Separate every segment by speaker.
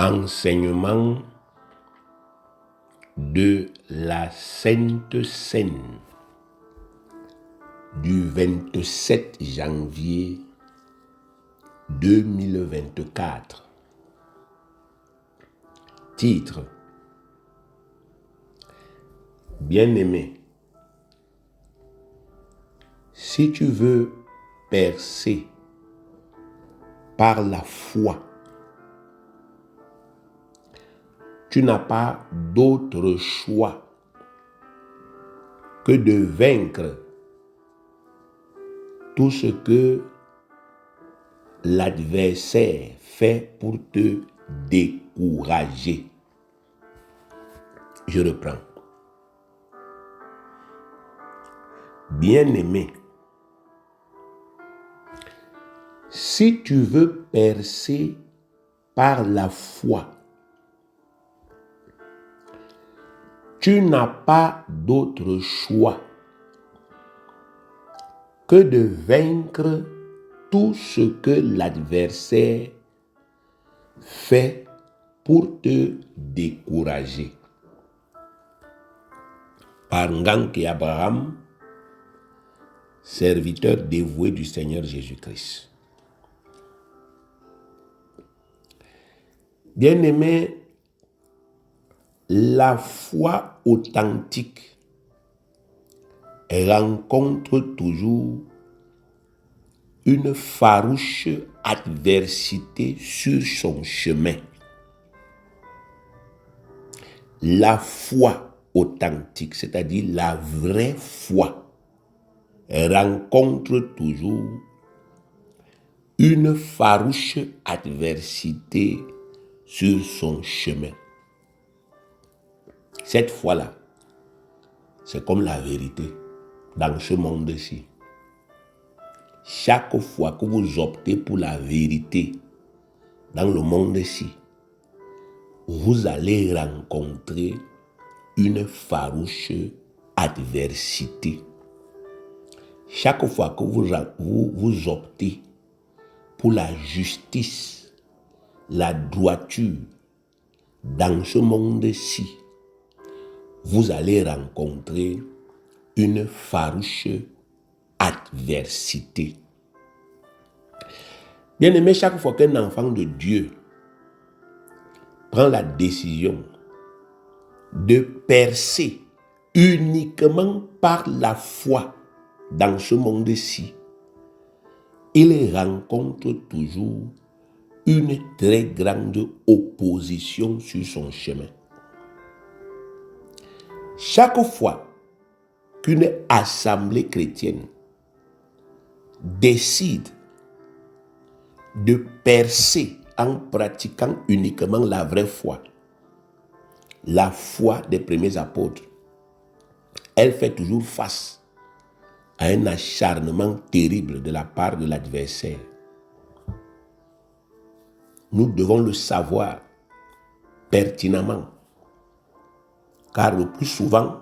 Speaker 1: Enseignement de la Sainte Seine du 27 janvier 2024. Titre: Bien-aimé, si tu veux percer par la foi, tu n'as pas d'autre choix que de vaincre tout ce que l'adversaire fait pour te décourager. Je reprends. Bien-aimé, si tu veux percer par la foi, tu n'as pas d'autre choix que de vaincre tout ce que l'adversaire fait pour te décourager. Par Nganké Abraham, serviteur dévoué du Seigneur Jésus-Christ. Bien-aimé, la foi authentique rencontre toujours une farouche adversité sur son chemin. La foi authentique, c'est-à-dire la vraie foi, rencontre toujours une farouche adversité sur son chemin. Cette foi-là, c'est comme la vérité dans ce monde-ci. Chaque fois que vous optez pour la vérité dans le monde-ci, vous allez rencontrer une farouche adversité. Chaque fois que vous optez pour la justice, la droiture dans ce monde-ci, vous allez rencontrer une farouche adversité. Bien-aimé, chaque fois qu'un enfant de Dieu prend la décision de percer uniquement par la foi dans ce monde-ci, il rencontre toujours une très grande opposition sur son chemin. Chaque fois qu'une assemblée chrétienne décide de percer en pratiquant uniquement la vraie foi, la foi des premiers apôtres, elle fait toujours face à un acharnement terrible de la part de l'adversaire. Nous devons le savoir pertinemment, car le plus souvent,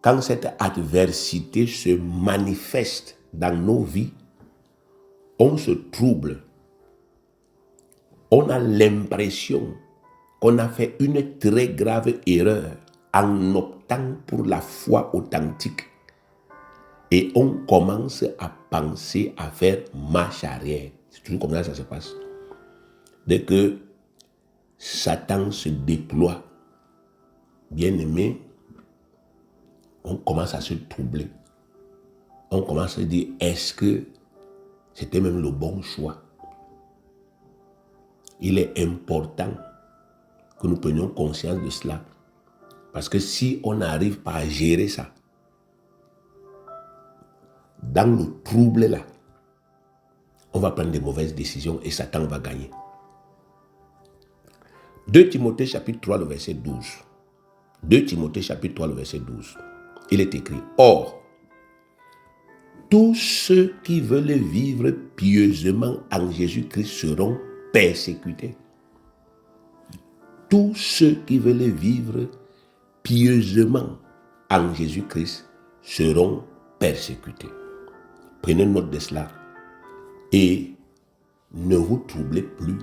Speaker 1: quand cette adversité se manifeste dans nos vies, on se trouble. On a l'impression qu'on a fait une très grave erreur en optant pour la foi authentique. Et on commence à penser à faire marche arrière. C'est toujours comme ça se passe. Dès que Satan se déploie, bien-aimé, on commence à se troubler. On commence à se dire, est-ce que c'était même le bon choix? Il est important que nous prenions conscience de cela. Parce que si on n'arrive pas à gérer ça, dans le trouble là, on va prendre des mauvaises décisions et Satan va gagner. 2 Timothée chapitre 3, le verset 12. 2 Timothée chapitre 3, le verset 12. Il est écrit, or, tous ceux qui veulent vivre pieusement en Jésus-Christ seront persécutés. Tous ceux qui veulent vivre pieusement en Jésus-Christ seront persécutés. Prenez note de cela et ne vous troublez plus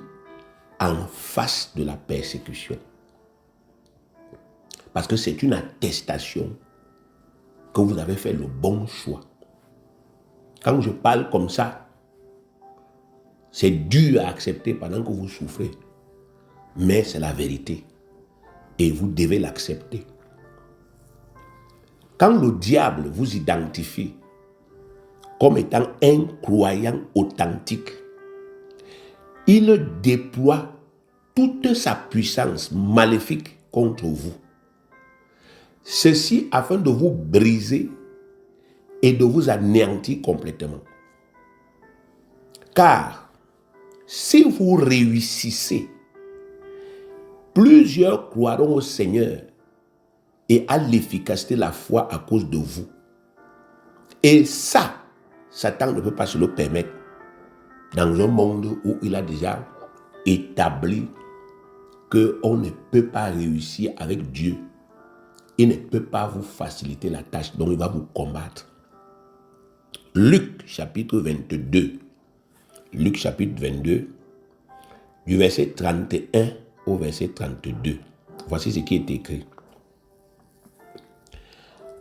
Speaker 1: en face de la persécution. Parce que c'est une attestation que vous avez fait le bon choix. Quand je parle comme ça, c'est dur à accepter pendant que vous souffrez. Mais c'est la vérité. Et vous devez l'accepter. Quand le diable vous identifie comme étant un croyant authentique, il déploie toute sa puissance maléfique contre vous. Ceci afin de vous briser et de vous anéantir complètement. Car si vous réussissez, plusieurs croiront au Seigneur et à l'efficacité de la foi à cause de vous. Et ça, Satan ne peut pas se le permettre dans un monde où il a déjà établi qu'on ne peut pas réussir avec Dieu. Il ne peut pas vous faciliter la tâche, donc il va vous combattre. Luc chapitre 22. Luc chapitre 22, du verset 31 au verset 32. Voici ce qui est écrit.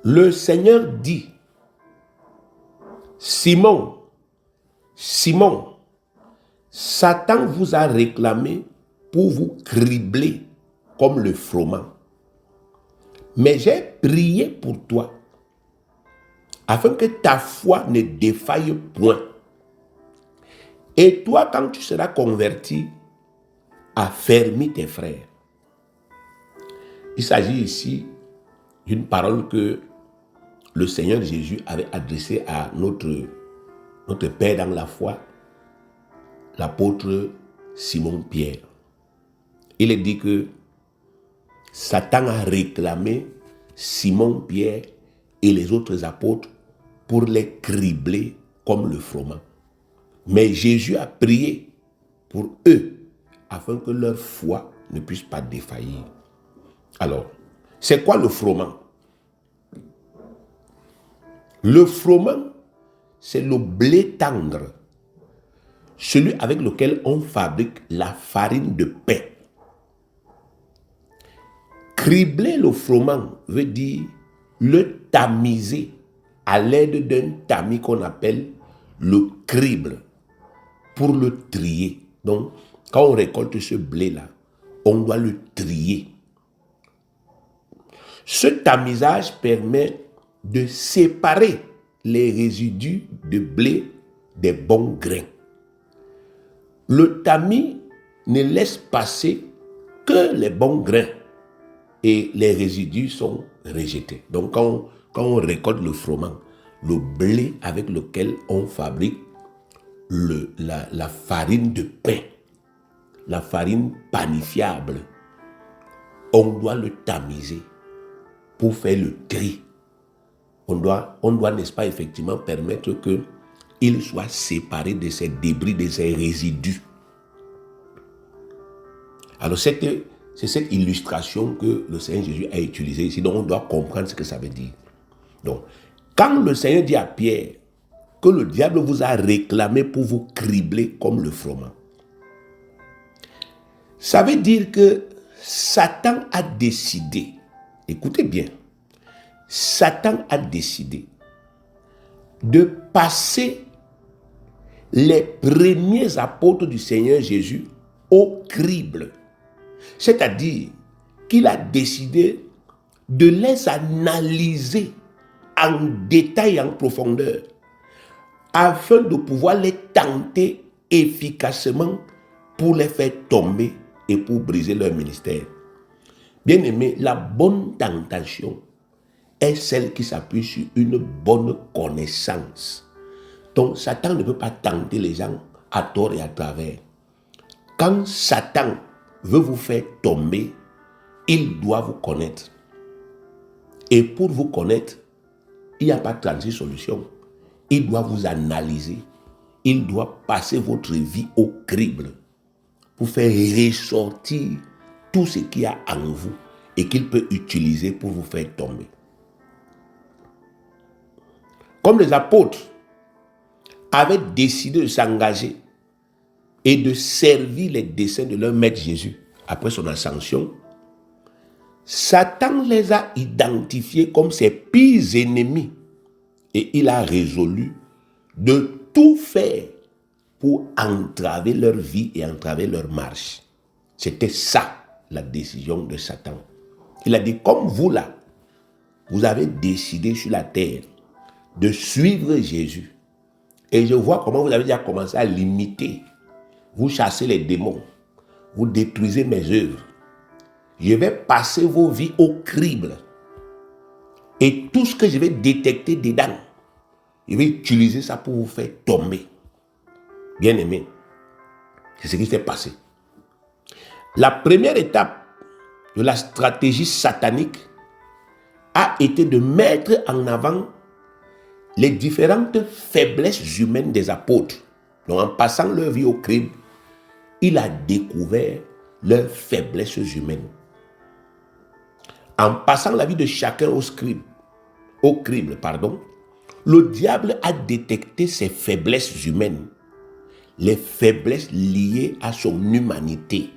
Speaker 1: Le Seigneur dit, Simon, Simon, Satan vous a réclamé pour vous cribler comme le froment. Mais j'ai prié pour toi, afin que ta foi ne défaille point. Et toi, quand tu seras converti, affermis tes frères. Il s'agit ici d'une parole que le Seigneur Jésus avait adressée à notre Père dans la foi, l'apôtre Simon-Pierre. Il est dit que Satan a réclamé Simon-Pierre et les autres apôtres pour les cribler comme le froment. Mais Jésus a prié pour eux afin que leur foi ne puisse pas défaillir. Alors, c'est quoi le froment? Le froment, c'est le blé tendre, celui avec lequel on fabrique la farine de pain. Cribler le froment veut dire le tamiser à l'aide d'un tamis qu'on appelle le crible pour le trier. Donc, quand on récolte ce blé-là, on doit le trier. Ce tamisage permet de séparer les résidus de blé des bons grains. Le tamis ne laisse passer que les bons grains et les résidus sont rejetés. Donc quand on récolte le froment, le blé avec lequel on fabrique la farine de pain, la farine panifiable, on doit le tamiser pour faire le tri. On doit, n'est-ce pas, effectivement permettre qu'il soit séparé de ces débris, de ces résidus. Alors c'est cette illustration que le Seigneur Jésus a utilisée ici, donc on doit comprendre ce que ça veut dire. Donc, quand le Seigneur dit à Pierre que le diable vous a réclamé pour vous cribler comme le froment, ça veut dire que Satan a décidé, écoutez bien, Satan a décidé de passer les premiers apôtres du Seigneur Jésus au crible. C'est-à-dire qu'il a décidé de les analyser en détail, en profondeur, afin de pouvoir les tenter efficacement pour les faire tomber et pour briser leur ministère. Bien-aimé, la bonne tentation est celle qui s'appuie sur une bonne connaissance. Donc, Satan ne peut pas tenter les gens à tort et à travers. Quand Satan veut vous faire tomber, il doit vous connaître. Et pour vous connaître, il n'y a pas 36 solutions. Il doit vous analyser. Il doit passer votre vie au crible pour faire ressortir tout ce qu'il y a en vous et qu'il peut utiliser pour vous faire tomber. Comme les apôtres avaient décidé de s'engager et de servir les desseins de leur maître Jésus après son ascension, Satan les a identifiés comme ses pires ennemis et il a résolu de tout faire pour entraver leur vie et entraver leur marche. C'était ça la décision de Satan. Il a dit, comme vous là, vous avez décidé sur la terre de suivre Jésus. Et je vois comment vous avez déjà commencé à l'imiter. Vous chassez les démons. Vous détruisez mes œuvres. Je vais passer vos vies au crible. Et tout ce que je vais détecter dedans, je vais utiliser ça pour vous faire tomber. Bien aimé, c'est ce qui s'est passé. La première étape de la stratégie satanique a été de mettre en avant les différentes faiblesses humaines des apôtres. Donc en passant leur vie au crible, il a découvert leurs faiblesses humaines. En passant la vie de chacun au crible, le diable a détecté ses faiblesses humaines, les faiblesses liées à son humanité.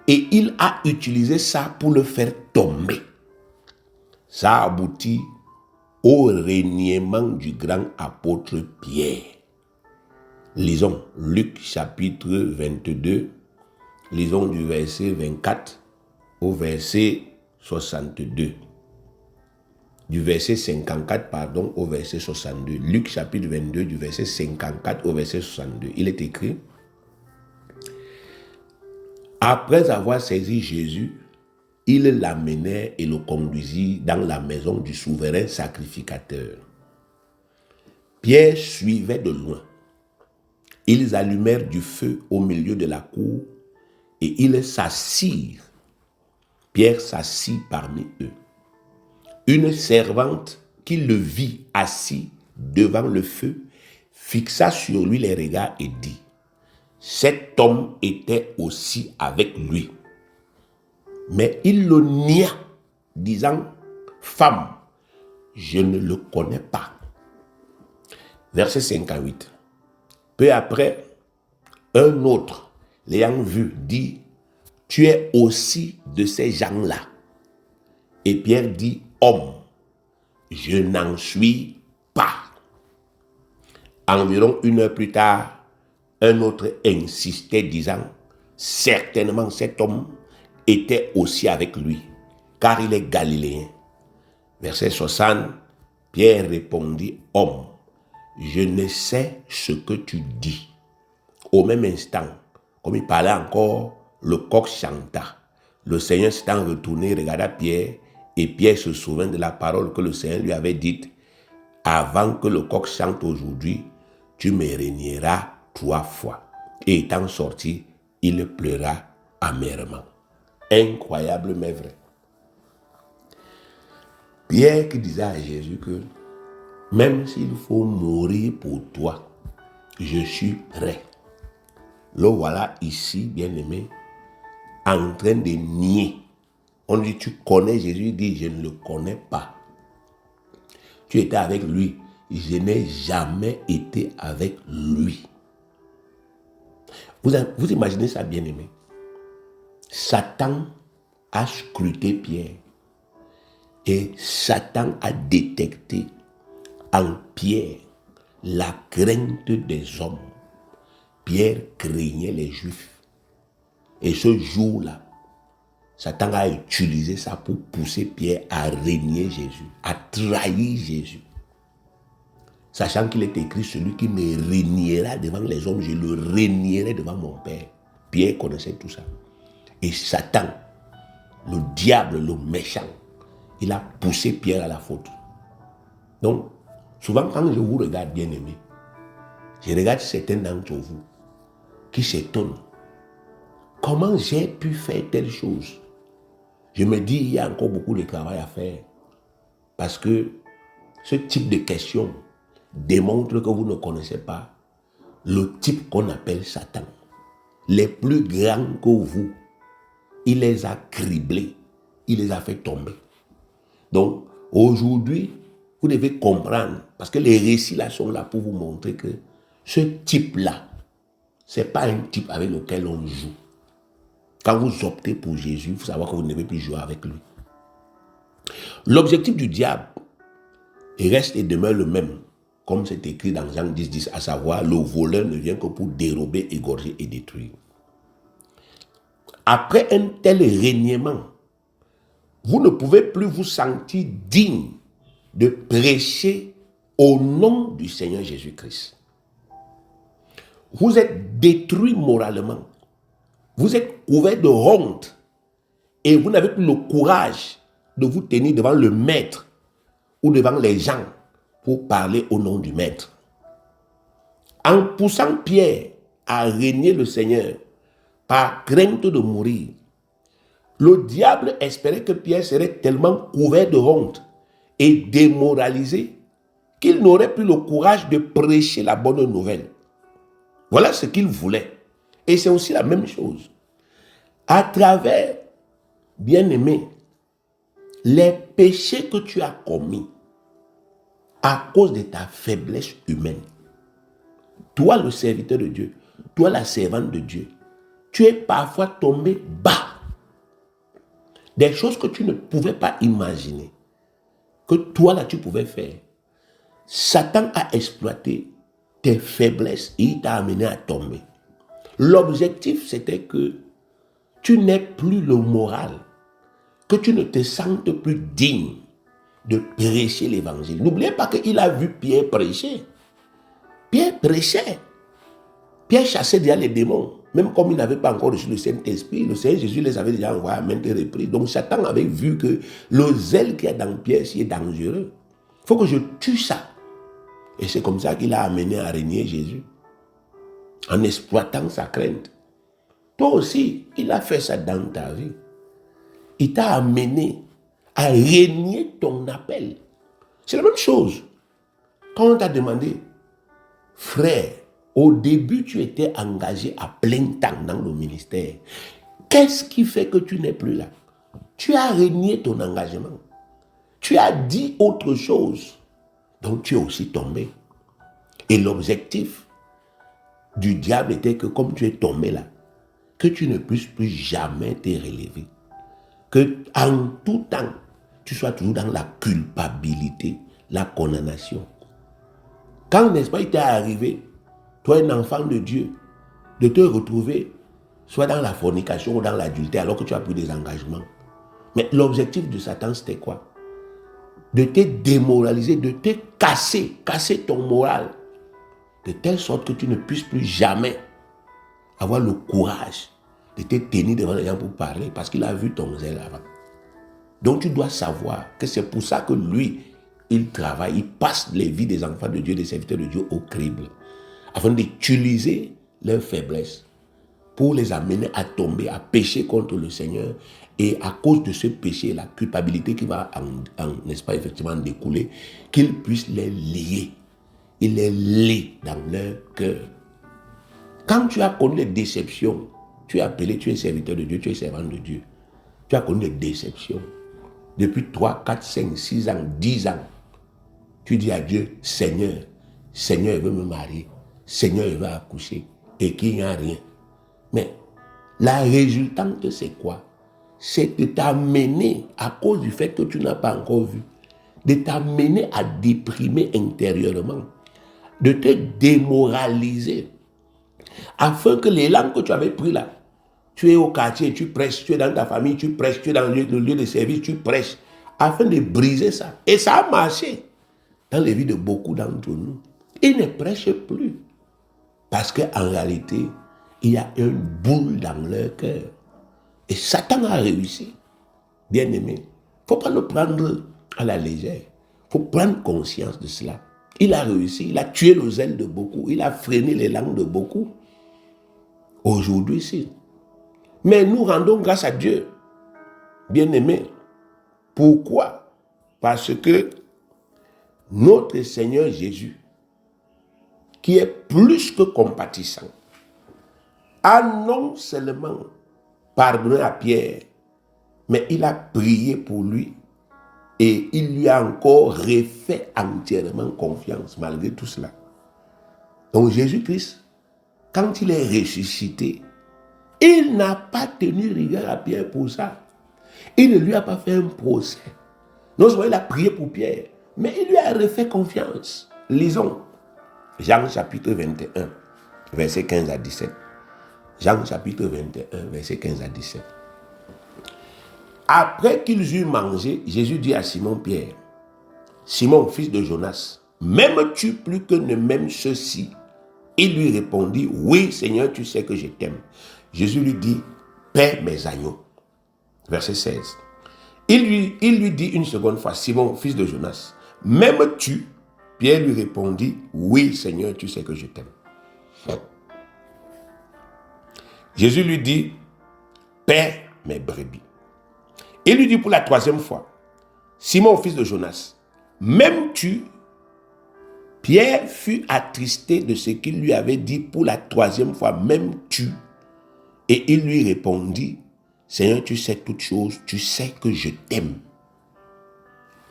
Speaker 1: Et il a utilisé ça pour le faire tomber. Ça aboutit au reniement du grand apôtre Pierre. Lisons Luc chapitre 22, lisons du verset 24 au verset 62. Du verset 54, au verset 62. Luc chapitre 22, du verset 54 au verset 62. Il est écrit: après avoir saisi Jésus, il l'amenait et le conduisit dans la maison du souverain sacrificateur. Pierre suivait de loin. Ils allumèrent du feu au milieu de la cour et ils s'assirent. Pierre s'assit parmi eux. Une servante qui le vit assis devant le feu fixa sur lui les regards et dit: cet homme était aussi avec lui. Mais il le nia, disant: femme, je ne le connais pas. Verset 58. Peu après, un autre, l'ayant vu, dit: tu es aussi de ces gens-là. Et Pierre dit: homme, je n'en suis pas. Environ 1 heure plus tard, un autre insistait, disant: certainement cet homme était aussi avec lui, car il est galiléen. Verset 60, Pierre répondit: homme, je ne sais ce que tu dis. Au même instant, comme il parlait encore, le coq chanta. Le Seigneur s'étant retourné, regarda Pierre, et Pierre se souvint de la parole que le Seigneur lui avait dite: avant que le coq chante aujourd'hui, tu me régneras 3 fois. Et étant sorti, il pleura amèrement. Incroyable mais vrai. Pierre qui disait à Jésus que même s'il faut mourir pour toi, je suis prêt. Le voilà ici, bien-aimé, en train de nier. On dit: tu connais Jésus? Il dit: je ne le connais pas. Tu étais avec lui. Je n'ai jamais été avec lui. Vous imaginez ça, bien-aimé? Satan a scruté Pierre. Et Satan a détecté en Pierre la crainte des hommes. Pierre craignait les Juifs. Et ce jour-là, Satan a utilisé ça pour pousser Pierre à renier Jésus, à trahir Jésus. Sachant qu'il est écrit: celui qui me reniera devant les hommes, je le renierai devant mon Père. Pierre connaissait tout ça. Et Satan, le diable, le méchant, il a poussé Pierre à la faute. Donc, souvent quand je vous regarde, bien aimé, je regarde certains d'entre vous qui s'étonnent. Comment j'ai pu faire telle chose? Je me dis, il y a encore beaucoup de travail à faire. Parce que ce type de questions démontre que vous ne connaissez pas le type qu'on appelle Satan. Les plus grands que vous, il les a criblés, il les a fait tomber. Donc, aujourd'hui, vous devez comprendre, parce que les récits là sont là pour vous montrer que ce type-là, Ce n'est pas un type avec lequel on joue. Quand vous optez pour Jésus, il faut savoir que vous ne devez plus jouer avec lui. L'objectif du diable reste et demeure le même, comme c'est écrit dans Jean 10, à savoir, le voleur ne vient que pour dérober, égorger et détruire. Après un tel régnement, vous ne pouvez plus vous sentir digne de prêcher au nom du Seigneur Jésus-Christ. Vous êtes détruit moralement. Vous êtes couvert de honte. Et vous n'avez plus le courage de vous tenir devant le maître ou devant les gens pour parler au nom du maître. En poussant Pierre à régner le Seigneur par crainte de mourir, le diable espérait que Pierre serait tellement couvert de honte et démoralisé qu'il n'aurait plus le courage de prêcher la bonne nouvelle. Voilà ce qu'il voulait. Et c'est aussi la même chose. À travers, bien-aimé, les péchés que tu as commis à cause de ta faiblesse humaine, toi le serviteur de Dieu, toi la servante de Dieu, tu es parfois tombé bas. Des choses que tu ne pouvais pas imaginer, que toi là tu pouvais faire. Satan a exploité tes faiblesses et il t'a amené à tomber. L'objectif c'était que tu n'aies plus le moral, que tu ne te sentes plus digne de prêcher l'évangile. N'oubliez pas qu'il a vu Pierre prêcher. Pierre prêchait. Pierre chassait déjà les démons. Même comme il n'avait pas encore reçu le Saint-Esprit, le Seigneur Jésus les avait déjà envoyés à maintes reprises. Donc Satan avait vu que le zèle qu'il y a dans Pierre est dangereux. Il faut que je tue ça. Et c'est comme ça qu'il a amené à régner Jésus. En exploitant sa crainte. Toi aussi, il a fait ça dans ta vie. Il t'a amené à régner ton appel. C'est la même chose. Quand on t'a demandé, frère, au début, tu étais engagé à plein temps dans le ministère. Qu'est-ce qui fait que tu n'es plus là? Tu as régné ton engagement. Tu as dit autre chose. Donc tu es aussi tombé. Et l'objectif du diable était que comme tu es tombé là, que tu ne puisses plus jamais te relever. Que en tout temps, tu sois toujours dans la culpabilité, la condamnation. Quand, n'est-ce pas, il t'est arrivé, toi un enfant de Dieu, de te retrouver soit dans la fornication ou dans l'adultère alors que tu as pris des engagements. Mais l'objectif de Satan, c'était quoi? De te démoraliser, de te casser ton moral, de telle sorte que tu ne puisses plus jamais avoir le courage de te tenir devant les gens pour parler parce qu'il a vu ton zèle avant. Donc tu dois savoir que c'est pour ça que lui, il travaille, il passe les vies des enfants de Dieu, des serviteurs de Dieu au crible, afin d'utiliser leurs faiblesses pour les amener à tomber, à pécher contre le Seigneur. Et à cause de ce péché, la culpabilité qui va, n'est-ce pas, effectivement découler, qu'il puisse les lier. Il les lie dans leur cœur. Quand tu as connu les déceptions, tu es appelé, tu es serviteur de Dieu, tu es servant de Dieu. Tu as connu les déceptions. Depuis 3, 4, 5, 6 ans, 10 ans, tu dis à Dieu, Seigneur, Seigneur, il veut me marier. Seigneur, il veut accoucher. Et qu'il n'y a rien. Mais la résultante, c'est quoi? C'est de t'amener, à cause du fait que tu n'as pas encore vu, de t'amener à déprimer intérieurement, de te démoraliser, afin que l'élan que tu avais pris là, tu es au quartier, tu prêches, tu es dans ta famille, tu prêches, tu es dans le lieu de service, tu prêches, afin de briser ça. Et ça a marché dans les vies de beaucoup d'entre nous. Ils ne prêchent plus. Parce qu'en réalité, il y a une boule dans leur cœur. Et Satan a réussi. Bien aimé, il ne faut pas le prendre à la légère. Il faut prendre conscience de cela. Il a réussi, il a tué le zèle de beaucoup, il a freiné les langues de beaucoup. Aujourd'hui, si. Mais nous rendons grâce à Dieu. Bien aimé. Pourquoi? Parce que notre Seigneur Jésus, qui est plus que compatissant, a non seulement pardonné à Pierre, mais il a prié pour lui et il lui a encore refait entièrement confiance malgré tout cela. Donc Jésus-Christ quand il est ressuscité, il n'a pas tenu rigueur à Pierre pour ça. Il ne lui a pas fait un procès. Non seulement il a prié pour Pierre, mais il lui a refait confiance. Lisons Jean chapitre 21, versets 15 à 17. Jean chapitre 21, versets 15 à 17. Après qu'ils eurent mangé, Jésus dit à Simon-Pierre, Simon, fils de Jonas, m'aimes-tu plus que ne m'aiment ceux-ci? Il lui répondit, oui Seigneur, tu sais que je t'aime. Jésus lui dit, paie mes agneaux. Verset 16. Il lui dit une seconde fois, Simon, fils de Jonas, m'aimes-tu? Pierre lui répondit, oui Seigneur, tu sais que je t'aime. Jésus lui dit, paie mes brebis. Il lui dit pour la troisième fois, Simon, fils de Jonas, m'aimes-tu? Pierre fut attristé de ce qu'il lui avait dit pour la troisième fois, m'aimes-tu? Et il lui répondit, Seigneur, tu sais toutes choses, tu sais que je t'aime.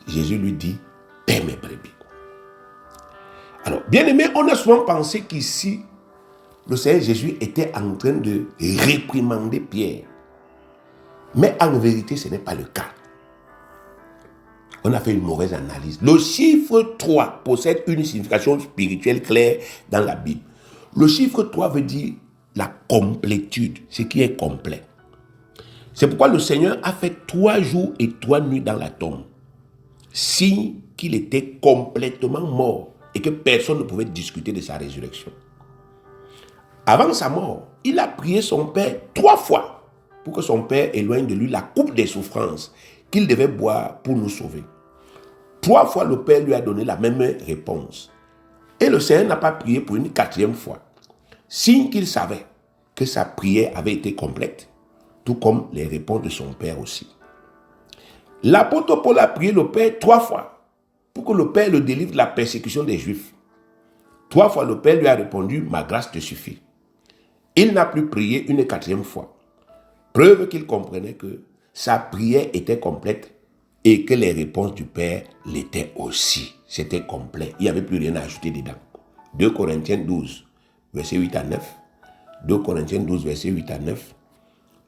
Speaker 1: Jésus lui dit, paie mes brebis. Alors, bien aimé, on a souvent pensé qu'ici, le Seigneur Jésus était en train de réprimander Pierre. Mais en vérité, ce n'est pas le cas. On a fait une mauvaise analyse. Le chiffre 3 possède une signification spirituelle claire dans la Bible. Le chiffre 3 veut dire la complétude, ce qui est complet. C'est pourquoi le Seigneur a fait 3 jours et 3 nuits dans la tombe, signe qu'il était complètement mort et que personne ne pouvait discuter de sa résurrection. Avant sa mort, il a prié son Père 3 fois pour que son Père éloigne de lui la coupe des souffrances qu'il devait boire pour nous sauver. 3 fois, le Père lui a donné la même réponse. Et le Seigneur n'a pas prié pour une 4e fois, signe qu'il savait que sa prière avait été complète, tout comme les réponses de son Père aussi. L'apôtre Paul a prié le Père 3 fois pour que le Père le délivre de la persécution des Juifs. 3 fois, le Père lui a répondu, ma grâce te suffit. Il n'a plus prié une 4e fois. Preuve qu'il comprenait que sa prière était complète et que les réponses du Père l'étaient aussi. C'était complet. Il n'y avait plus rien à ajouter dedans. 2 Corinthiens 12, verset 8 à 9. 2 Corinthiens 12, verset 8 à 9.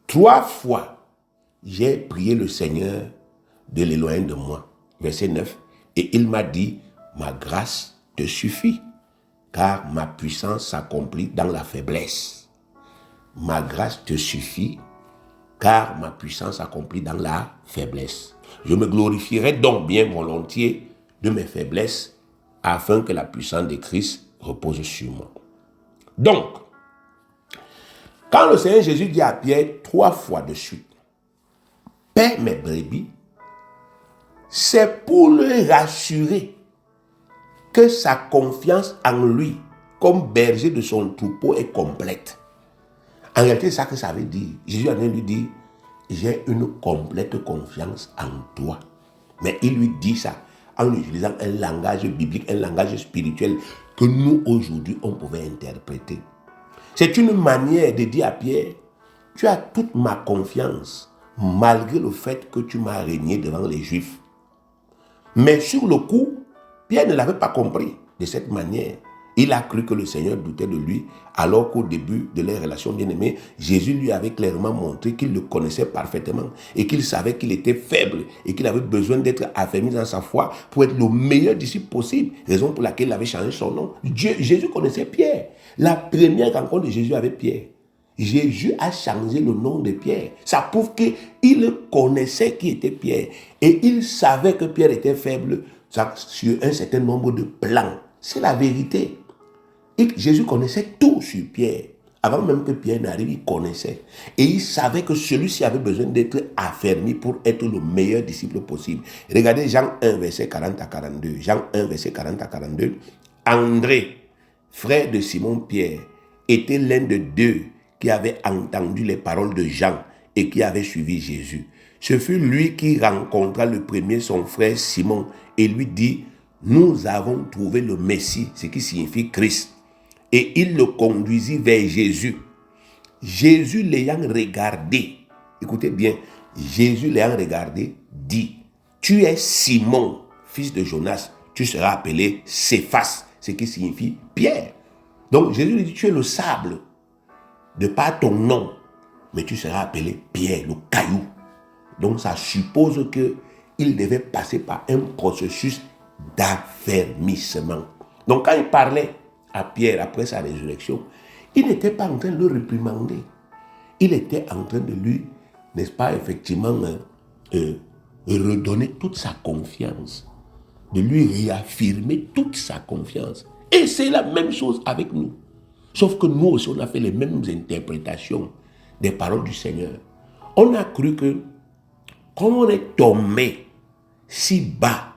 Speaker 1: 3 fois, j'ai prié le Seigneur de l'éloigner de moi. Verset 9. Et il m'a dit, ma grâce te suffit, car ma puissance s'accomplit dans la faiblesse. Ma grâce te suffit, car ma puissance s'accomplit dans la faiblesse. Je me glorifierai donc bien volontiers de mes faiblesses, afin que la puissance de Christ repose sur moi. Donc, quand le Seigneur Jésus dit à Pierre 3 fois de suite, paie mes brebis, c'est pour le rassurer que sa confiance en lui, comme berger de son troupeau, est complète. En réalité, c'est ça que ça veut dire. Jésus a lui dit, j'ai une complète confiance en toi. Mais il lui dit ça en utilisant un langage biblique, un langage spirituel que nous, aujourd'hui, on pouvait interpréter. C'est une manière de dire à Pierre, tu as toute ma confiance, malgré le fait que tu m'as régné devant les Juifs. Mais sur le coup, Pierre ne l'avait pas compris de cette manière. Il a cru que le Seigneur doutait de lui, alors qu'au début de leur relation bien-aimée, Jésus lui avait clairement montré qu'il le connaissait parfaitement et qu'il savait qu'il était faible et qu'il avait besoin d'être affermi dans sa foi pour être le meilleur disciple possible, raison pour laquelle il avait changé son nom. Jésus connaissait Pierre. La première rencontre de Jésus avec Pierre, Jésus a changé le nom de Pierre. Ça prouve qu'il connaissait qui était Pierre et il savait que Pierre était faible sur un certain nombre de plans. C'est la vérité. Et Jésus connaissait tout sur Pierre. Avant même que Pierre n'arrive, il connaissait. Et il savait que celui-ci avait besoin d'être affermi pour être le meilleur disciple possible. Regardez Jean 1, verset 40 à 42. Jean 1, verset 40 à 42. André, frère de Simon-Pierre, était l'un de 2 qui avait entendu les paroles de Jean et qui avait suivi Jésus. Ce fut lui qui rencontra le premier son frère Simon et lui dit, nous avons trouvé le Messie, ce qui signifie Christ. Et il le conduisit vers Jésus. Jésus l'ayant regardé, écoutez bien, Jésus l'ayant regardé, dit, tu es Simon, fils de Jonas, tu seras appelé Céphas, ce qui signifie Pierre. Donc Jésus lui dit, tu es le sable, de par ton nom, mais tu seras appelé Pierre, le caillou. Donc ça suppose qu'il devait passer par un processus d'affermissement. Donc quand il parlait à Pierre après sa résurrection, il n'était pas en train de le réprimander. Il était en train de lui, n'est-ce pas, effectivement, redonner toute sa confiance, de lui réaffirmer toute sa confiance. Et c'est la même chose avec nous. Sauf que nous aussi, on a fait les mêmes interprétations des paroles du Seigneur. On a cru que, comme on est tombé si bas,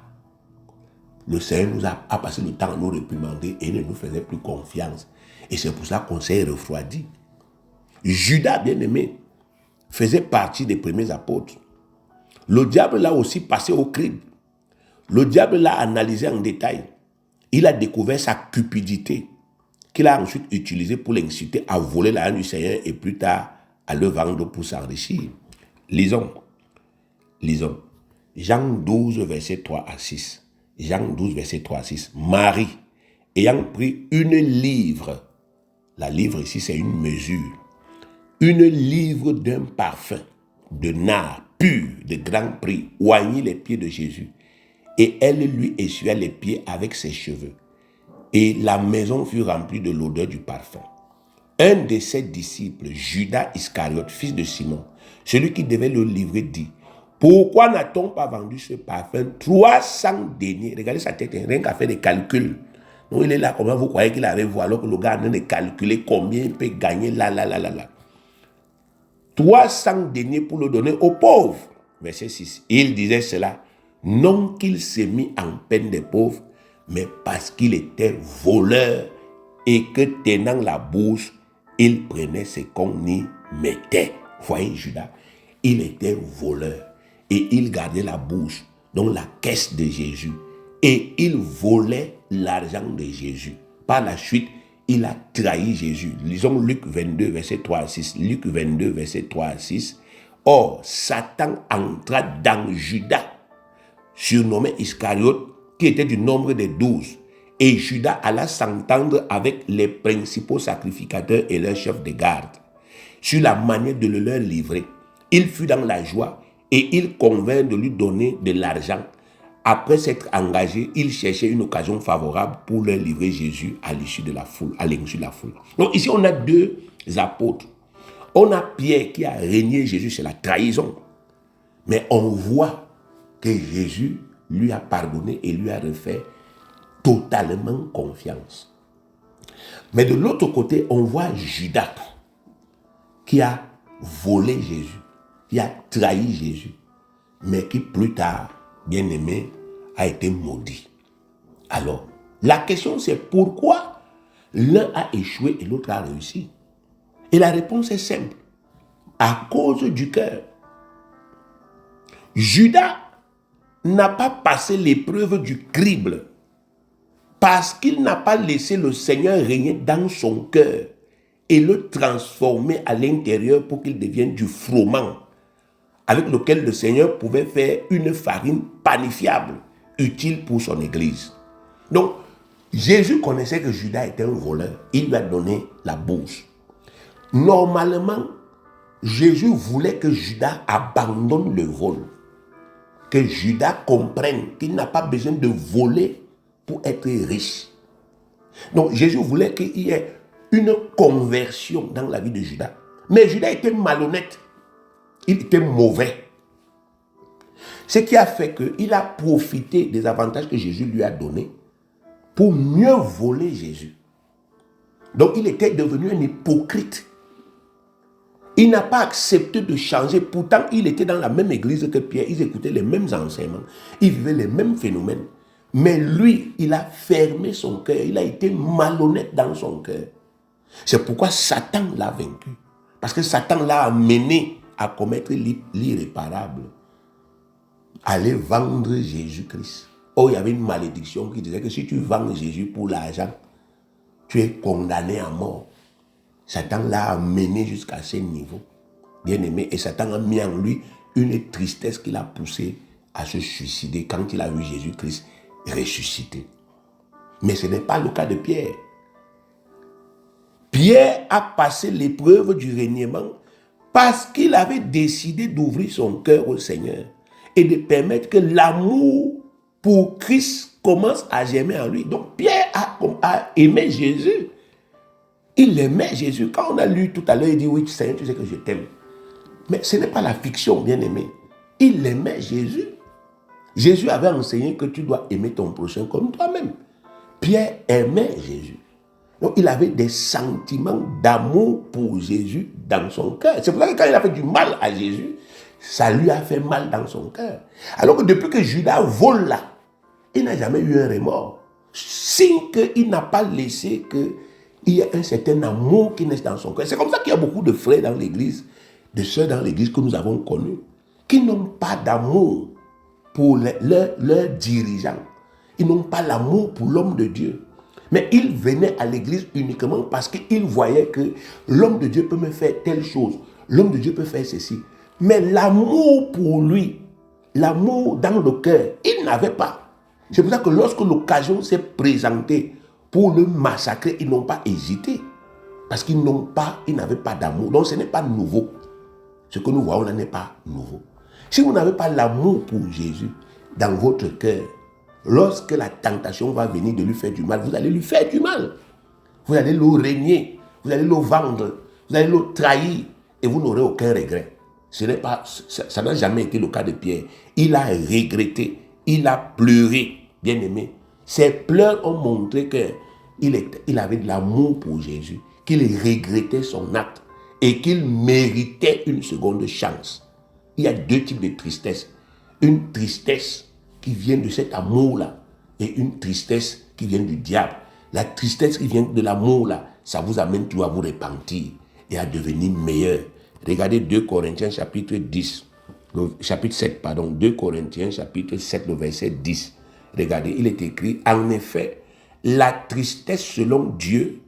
Speaker 1: le Seigneur nous a passé le temps à nous réprimander et ne nous faisait plus confiance. Et c'est pour ça qu'on s'est refroidi. Judas, bien-aimé, faisait partie des premiers apôtres. Le diable l'a aussi passé au crible. Le diable l'a analysé en détail. Il a découvert sa cupidité, qu'il a ensuite utilisée pour l'inciter à voler la haine du Seigneur et plus tard à le vendre pour s'enrichir. Lisons. Jean 12, verset 3 à 6. Jean 12, verset 3 à 6. Marie, ayant pris une livre, la livre ici c'est une mesure, une livre d'un parfum de nard pur de grand prix, oignit les pieds de Jésus, et elle lui essuya les pieds avec ses cheveux. Et la maison fut remplie de l'odeur du parfum. Un de ses disciples, Judas Iscariote, fils de Simon, celui qui devait le livrer, dit, pourquoi n'a-t-on pas vendu ce parfum 300 deniers? Regardez sa tête, rien qu'à faire des calculs. Donc il est là, comment vous croyez qu'il avait vu alors que le gars a de calculer combien il peut gagner là. 300 deniers pour le donner aux pauvres. Verset 6. Il disait cela, non qu'il s'est mis en peine des pauvres, mais parce qu'il était voleur et que tenant la bourse, il prenait ce qu'on y mettait. Voyez Judas, il était voleur et il gardait la bourse, donc la caisse de Jésus, et il volait l'argent de Jésus. Par la suite, il a trahi Jésus. Lisons Luc 22, verset 3 à 6. Luc 22, verset 3 à 6. Or, Satan entra dans Judas, surnommé Iscariote, qui était du nombre des 12. Et Judas alla s'entendre avec les principaux sacrificateurs et leurs chefs de garde sur la manière de le leur livrer. Il fut dans la joie et il convint de lui donner de l'argent. Après s'être engagé, il cherchait une occasion favorable pour leur livrer Jésus à l'issue de la foule, à l'insu de la foule. Donc ici, on a deux apôtres. On a Pierre qui a régné Jésus, c'est la trahison. Mais on voit que Jésus lui a pardonné et lui a refait totalement confiance. Mais de l'autre côté, on voit Judas qui a volé Jésus, qui a trahi Jésus, mais qui plus tard, bien aimé, a été maudit. Alors, la question c'est pourquoi l'un a échoué et l'autre a réussi? Et la réponse est simple. À cause du cœur. Judas n'a pas passé l'épreuve du crible parce qu'il n'a pas laissé le Seigneur régner dans son cœur et le transformer à l'intérieur pour qu'il devienne du froment avec lequel le Seigneur pouvait faire une farine panifiable, utile pour son église. Donc, Jésus connaissait que Judas était un voleur. Il lui a donné la bourse. Normalement, Jésus voulait que Judas abandonne le vol. Que Judas comprenne qu'il n'a pas besoin de voler pour être riche. Donc, Jésus voulait qu'il y ait une conversion dans la vie de Judas. Mais Judas était malhonnête. Il était mauvais. Ce qui a fait qu'il a profité des avantages que Jésus lui a donnés pour mieux voler Jésus. Donc il était devenu un hypocrite. Il n'a pas accepté de changer. Pourtant, il était dans la même église que Pierre. Ils écoutaient les mêmes enseignements. Ils vivaient les mêmes phénomènes. Mais lui, il a fermé son cœur. Il a été malhonnête dans son cœur. C'est pourquoi Satan l'a vaincu. Parce que Satan l'a amené à commettre l'irréparable. Aller vendre Jésus-Christ. Oh, il y avait une malédiction qui disait que si tu vends Jésus pour l'argent, tu es condamné à mort. Satan l'a amené jusqu'à ce niveau. Bien aimé. Et Satan a mis en lui une tristesse qui l'a poussé à se suicider quand il a vu Jésus-Christ ressuscité. Mais ce n'est pas le cas de Pierre. Pierre a passé l'épreuve du reniement parce qu'il avait décidé d'ouvrir son cœur au Seigneur et de permettre que l'amour pour Christ commence à germer en lui. Donc Pierre a aimé Jésus. Il aimait Jésus. Quand on a lu tout à l'heure, il dit, oui, Seigneur, tu sais que je t'aime. Mais ce n'est pas la fiction, bien-aimé. Il aimait Jésus. Jésus avait enseigné que tu dois aimer ton prochain comme toi-même. Pierre aimait Jésus. Donc il avait des sentiments d'amour pour Jésus dans son cœur. C'est pour ça que quand il a fait du mal à Jésus, ça lui a fait mal dans son cœur. Alors que depuis que Judas vole là, il n'a jamais eu un remords. Signe qu'il n'a pas laissé qu'il y ait un certain amour qui naisse dans son cœur. C'est comme ça qu'il y a beaucoup de frères dans l'église, de sœurs dans l'église que nous avons connus, qui n'ont pas d'amour pour leurs dirigeants. Ils n'ont pas l'amour pour l'homme de Dieu. Mais ils venaient à l'église uniquement parce qu'ils voyaient que l'homme de Dieu peut me faire telle chose. L'homme de Dieu peut faire ceci. Mais l'amour pour lui, l'amour dans le cœur, ils n'avaient pas. C'est pour ça que lorsque l'occasion s'est présentée pour le massacrer, ils n'ont pas hésité. Parce qu'ils n'avaient pas d'amour. Donc ce n'est pas nouveau. Ce que nous voyons là n'est pas nouveau. Si vous n'avez pas l'amour pour Jésus dans votre cœur, lorsque la tentation va venir de lui faire du mal, vous allez lui faire du mal. Vous allez le régner, vous allez le vendre, vous allez le trahir et vous n'aurez aucun regret. Ça n'a jamais été le cas de Pierre. Il a regretté, il a pleuré, bien aimé. Ses pleurs ont montré qu'il avait de l'amour pour Jésus, qu'il regrettait son acte et qu'il méritait une seconde chance. Il y a deux types de tristesse. Une tristesse qui vient de cet amour-là et une tristesse qui vient du diable. La tristesse qui vient de l'amour-là, ça vous amène tout à vous repentir et à devenir meilleur. Regardez 2 Corinthiens chapitre 7, 2 Corinthiens chapitre 7, le verset 10. Regardez, il est écrit, en effet, la tristesse selon Dieu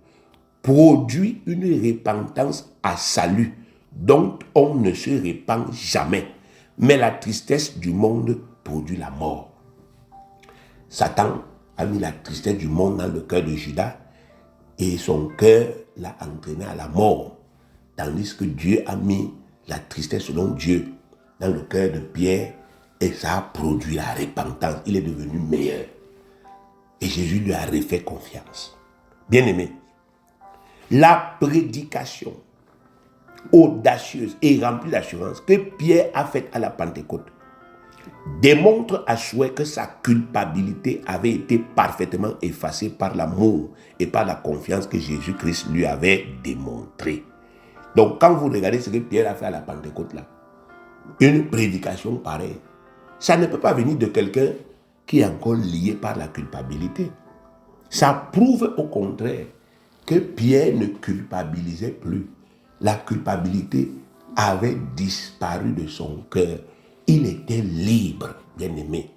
Speaker 1: produit une repentance à salut, dont on ne se repent jamais. Mais la tristesse du monde produit la mort. Satan a mis la tristesse du monde dans le cœur de Judas et son cœur l'a entraîné à la mort. Tandis que Dieu a mis la tristesse selon Dieu dans le cœur de Pierre et ça a produit la repentance. Il est devenu meilleur. Et Jésus lui a refait confiance. Bien-aimé, la prédication audacieuse et remplie d'assurance que Pierre a faite à la Pentecôte démontre à souhait que sa culpabilité avait été parfaitement effacée par l'amour et par la confiance que Jésus-Christ lui avait démontrée. Donc quand vous regardez ce que Pierre a fait à la Pentecôte là, une prédication pareille, ça ne peut pas venir de quelqu'un qui est encore lié par la culpabilité. Ça prouve au contraire que Pierre ne culpabilisait plus. La culpabilité avait disparu de son cœur. Il était libre, bien-aimé.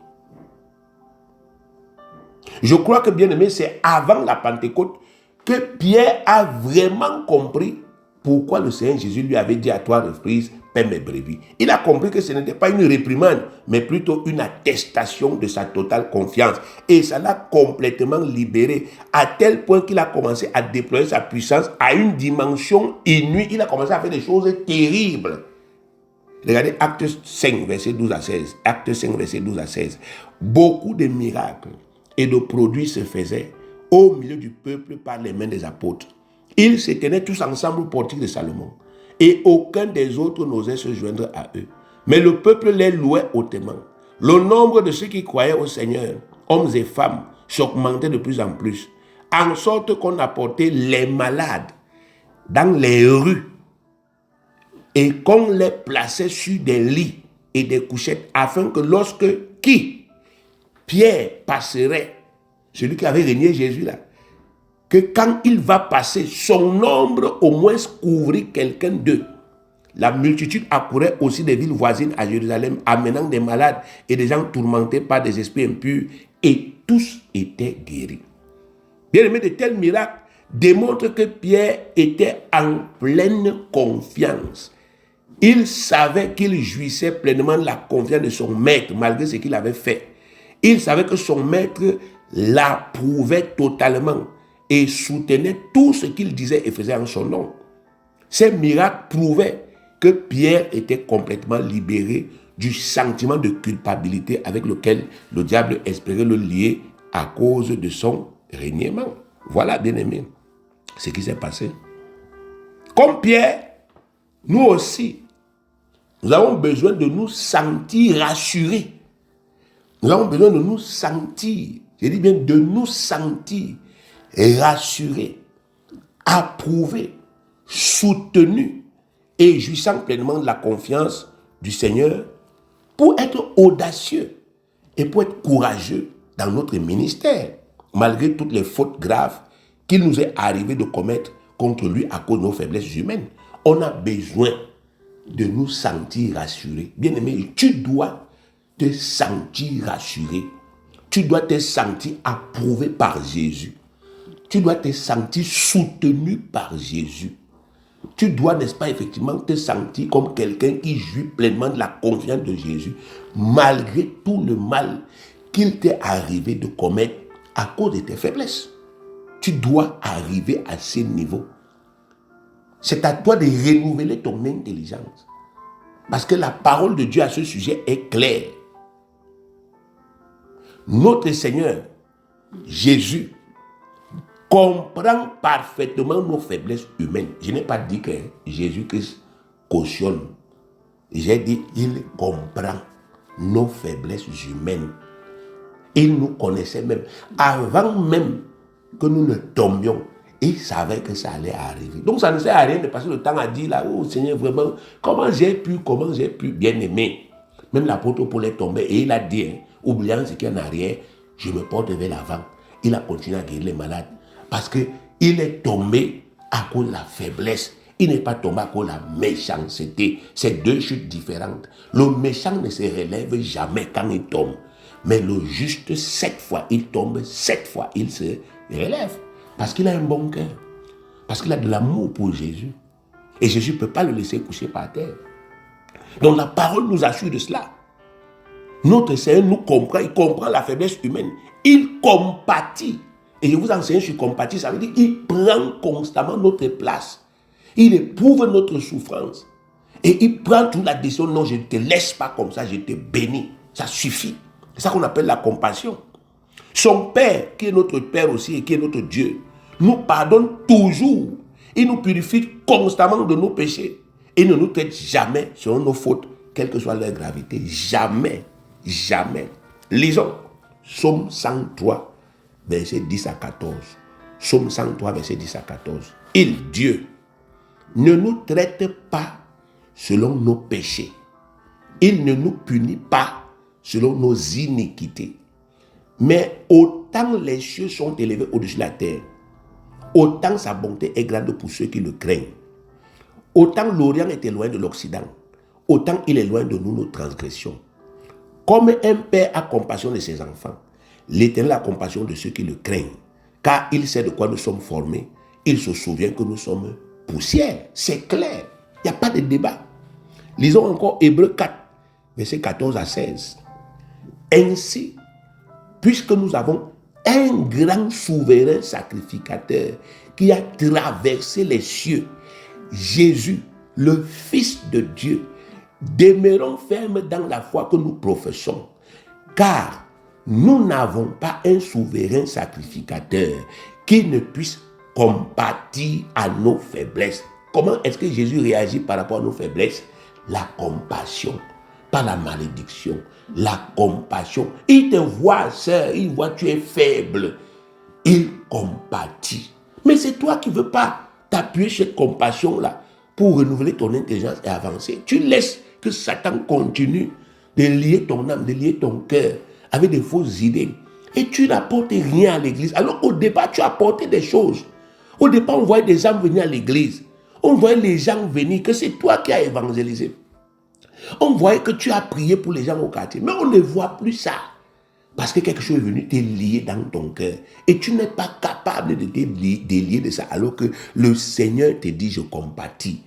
Speaker 1: Je crois que, bien-aimé, c'est avant la Pentecôte que Pierre a vraiment compris pourquoi le Seigneur Jésus lui avait dit à 3 reprises, paie mes brebis. Il a compris que ce n'était pas une réprimande, mais plutôt une attestation de sa totale confiance. Et ça l'a complètement libéré, à tel point qu'il a commencé à déployer sa puissance à une dimension inouïe. Il a commencé à faire des choses terribles. Regardez Actes 5, verset 12 à 16. Actes 5, verset 12 à 16. Beaucoup de miracles et de produits se faisaient au milieu du peuple par les mains des apôtres. Ils se tenaient tous ensemble au portique de Salomon. Et aucun des autres n'osait se joindre à eux. Mais le peuple les louait hautement. Le nombre de ceux qui croyaient au Seigneur, hommes et femmes, s'augmentait de plus en plus. En sorte qu'on apportait les malades dans les rues et qu'on les plaçait sur des lits et des couchettes afin que lorsque Pierre passerait, celui qui avait régné Jésus là, que quand il va passer, son ombre au moins couvrit quelqu'un d'eux. La multitude accourait aussi des villes voisines à Jérusalem, amenant des malades et des gens tourmentés par des esprits impurs, et tous étaient guéris. Bien aimé, de tels miracles démontrent que Pierre était en pleine confiance. Il savait qu'il jouissait pleinement de la confiance de son maître, malgré ce qu'il avait fait. Il savait que son maître l'approuvait totalement. et soutenaient tout ce qu'il disait et faisait en son nom. Ces miracles prouvaient que Pierre était complètement libéré du sentiment de culpabilité avec lequel le diable espérait le lier à cause de son reniement. Voilà, bien-aimés, ce qui s'est passé. Comme Pierre, nous aussi, nous avons besoin de nous sentir rassurés. Nous avons besoin de nous sentir, je dis bien de nous sentir rassurés, approuvés, soutenus et jouissant pleinement de la confiance du Seigneur pour être audacieux et pour être courageux dans notre ministère, malgré toutes les fautes graves qu'il nous est arrivé de commettre contre lui à cause de nos faiblesses humaines. On a besoin de nous sentir rassurés. Bien-aimé, tu dois te sentir rassuré. Tu dois te sentir approuvé par Jésus. Tu dois te sentir soutenu par Jésus. Tu dois, n'est-ce pas, effectivement, te sentir comme quelqu'un qui jouit pleinement de la confiance de Jésus, malgré tout le mal qu'il t'est arrivé de commettre à cause de tes faiblesses. Tu dois arriver à ce niveau. C'est à toi de renouveler ton intelligence. Parce que la parole de Dieu à ce sujet est claire. Notre Seigneur, Jésus, comprend parfaitement nos faiblesses humaines. Je n'ai pas dit que Jésus-Christ cautionne. J'ai dit il comprend nos faiblesses humaines. Il nous connaissait même. Avant même que nous ne tombions, il savait que ça allait arriver. Donc ça ne sert à rien de passer le temps à dire là, oh Seigneur, vraiment, comment j'ai pu bien aimer. Même l'apôtre Paul est tombé et il a dit, oubliant ce qu'il y a en arrière, je me porte vers l'avant. Il a continué à guérir les malades. Parce qu'il est tombé à cause de la faiblesse. Il n'est pas tombé à cause de la méchanceté. C'est deux chutes différentes. Le méchant ne se relève jamais quand il tombe. Mais le juste, 7 fois il tombe, 7 fois il se relève. Parce qu'il a un bon cœur. Parce qu'il a de l'amour pour Jésus. Et Jésus ne peut pas le laisser coucher par terre. Donc la parole nous assure de cela. Notre Seigneur nous comprend, il comprend la faiblesse humaine. Il compatit. Et je vous enseigne sur compatir, ça veut dire qu'il prend constamment notre place. Il éprouve notre souffrance. Et il prend toute la décision, non, je ne te laisse pas comme ça, je te bénis. Ça suffit. C'est ça qu'on appelle la compassion. Son Père, qui est notre Père aussi et qui est notre Dieu, nous pardonne toujours. Il nous purifie constamment de nos péchés. Il ne nous traite jamais selon nos fautes, quelle que soit leur gravité. Jamais, jamais. Lisons Psaume 103. Verset 10 à 14. Psaume 103, verset 10 à 14. Il, Dieu, ne nous traite pas selon nos péchés. Il ne nous punit pas selon nos iniquités. Mais autant les cieux sont élevés au-dessus de la terre, autant sa bonté est grande pour ceux qui le craignent. Autant l'Orient est loin de l'Occident, autant il est loin de nous nos transgressions. Comme un père a compassion de ses enfants, l'Éternel a compassion de ceux qui le craignent, car il sait de quoi nous sommes formés. Il se souvient que nous sommes poussière. C'est clair. Il n'y a pas de débat. Lisons encore Hébreux 4, versets 14 à 16. Ainsi, puisque nous avons un grand souverain sacrificateur qui a traversé les cieux, Jésus, le Fils de Dieu, demeurons fermes dans la foi que nous professons, car nous n'avons pas un souverain sacrificateur qui ne puisse compatir à nos faiblesses. Comment est-ce que Jésus réagit par rapport à nos faiblesses? La compassion, pas la malédiction. La compassion. Il te voit, sœur, il voit que tu es faible. Il compatit. Mais c'est toi qui ne veux pas t'appuyer sur cette compassion-là pour renouveler ton intelligence et avancer. Tu laisses que Satan continue de lier ton âme, de lier ton cœur avec des fausses idées. Et tu n'apportes rien à l'église. Alors qu'au départ, tu apportais des choses. Au départ, on voyait des gens venir à l'église. On voyait les gens venir, que c'est toi qui as évangélisé. On voyait que tu as prié pour les gens au quartier. Mais on ne voit plus ça. Parce que quelque chose est venu te lier dans ton cœur. Et tu n'es pas capable de te délier de ça. Alors que le Seigneur te dit, je compatis.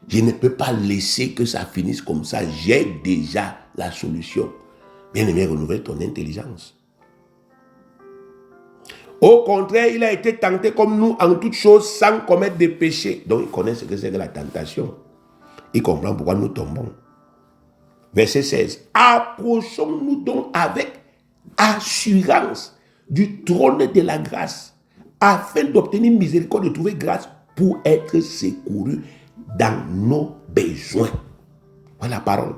Speaker 1: Je ne peux pas laisser que ça finisse comme ça. J'ai déjà la solution. Bien-aimé, renouvelle ton intelligence. Au contraire, il a été tenté comme nous en toutes choses sans commettre de péché. Donc, il connaît ce que c'est que la tentation. Il comprend pourquoi nous tombons. Verset 16. Approchons-nous donc avec assurance du trône de la grâce, afin d'obtenir miséricorde, de trouver grâce pour être secouru dans nos besoins. Voilà la parole.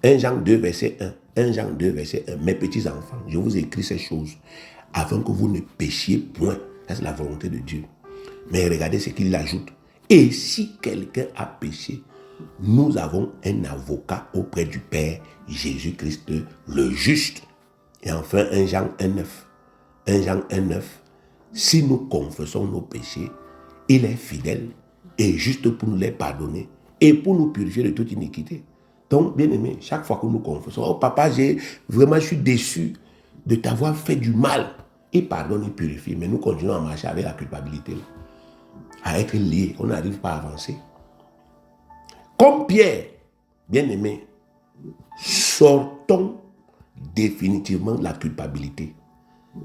Speaker 1: 1 Jean 2, verset 1. 1 Jean 2, verset 1. Mes petits enfants, je vous écris ces choses afin que vous ne péchiez point. Ça, c'est la volonté de Dieu. Mais regardez ce qu'il ajoute. Et si quelqu'un a péché, nous avons un avocat auprès du Père, Jésus-Christ le juste. Et enfin, 1 Jean 1,9. 1 Jean 1,9. Si nous confessons nos péchés, il est fidèle et juste pour nous les pardonner et pour nous purifier de toute iniquité. Donc, bien aimé, chaque fois que nous confessons, oh papa, je suis déçu de t'avoir fait du mal. Il pardonne, il purifie, mais nous continuons à marcher avec la culpabilité, à être liés, on n'arrive pas à avancer. Comme Pierre, bien aimé, sortons définitivement de la culpabilité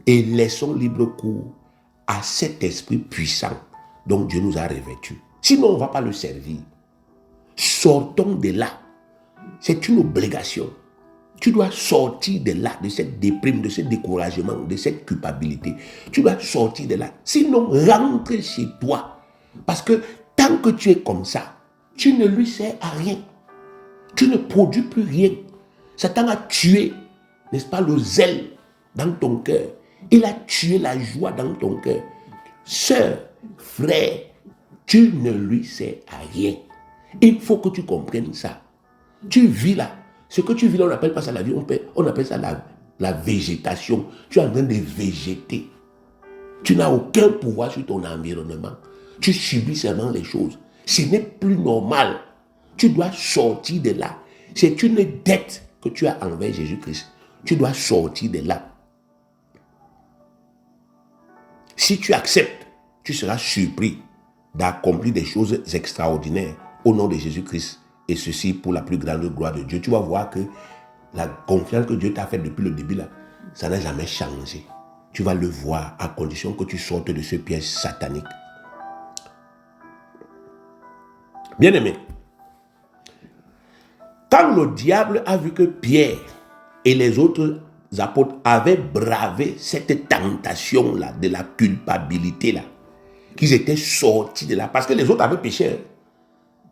Speaker 1: et laissons libre cours à cet esprit puissant dont Dieu nous a revêtus. Sinon, on ne va pas le servir. Sortons de là. C'est une obligation. Tu dois sortir de là, de cette déprime, de ce découragement, de cette culpabilité. Tu dois sortir de là. Sinon, rentre chez toi. Parce que tant que tu es comme ça, tu ne lui sers à rien. Tu ne produis plus rien. Satan a tué, n'est-ce pas, le zèle dans ton cœur. Il a tué la joie dans ton cœur. Sœur, frère, tu ne lui sers à rien. Il faut que tu comprennes ça. Tu vis là. Ce que tu vis là, on n'appelle pas ça la vie, on appelle ça la végétation. Tu es en train de végéter. Tu n'as aucun pouvoir sur ton environnement. Tu subis seulement les choses. Ce n'est plus normal. Tu dois sortir de là. C'est une dette que tu as envers Jésus-Christ. Tu dois sortir de là. Si tu acceptes, tu seras surpris d'accomplir des choses extraordinaires au nom de Jésus-Christ. Et ceci pour la plus grande gloire de Dieu. Tu vas voir que la confiance que Dieu t'a faite depuis le début, là, ça n'a jamais changé. Tu vas le voir à condition que tu sortes de ce piège satanique. Bien-aimé, quand le diable a vu que Pierre et les autres apôtres avaient bravé cette tentation-là, de la culpabilité-là, qu'ils étaient sortis de là, parce que les autres avaient péché.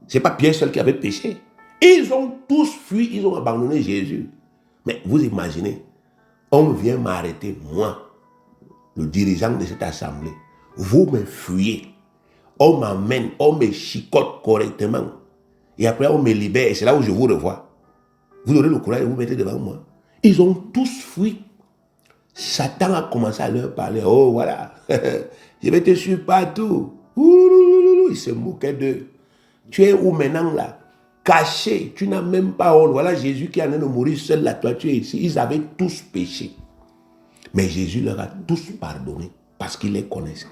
Speaker 1: Ce n'est pas Pierre seul qui avait péché. Ils ont tous fui, ils ont abandonné Jésus. Mais vous imaginez, on vient m'arrêter, moi, le dirigeant de cette assemblée. Vous me fuyez. On m'amène, on me chicote correctement. Et après, on me libère. Et c'est là où je vous revois. Vous aurez le courage de vous mettre devant moi. Ils ont tous fui. Satan a commencé à leur parler. Oh, voilà. Je vais te suivre partout. Il se moquait d'eux. Tu es où maintenant là? Caché, tu n'as même pas honte. Voilà Jésus qui est en train de mourir seul là, toi tu es ici. Ils avaient tous péché. Mais Jésus leur a tous pardonné parce qu'il les connaissait.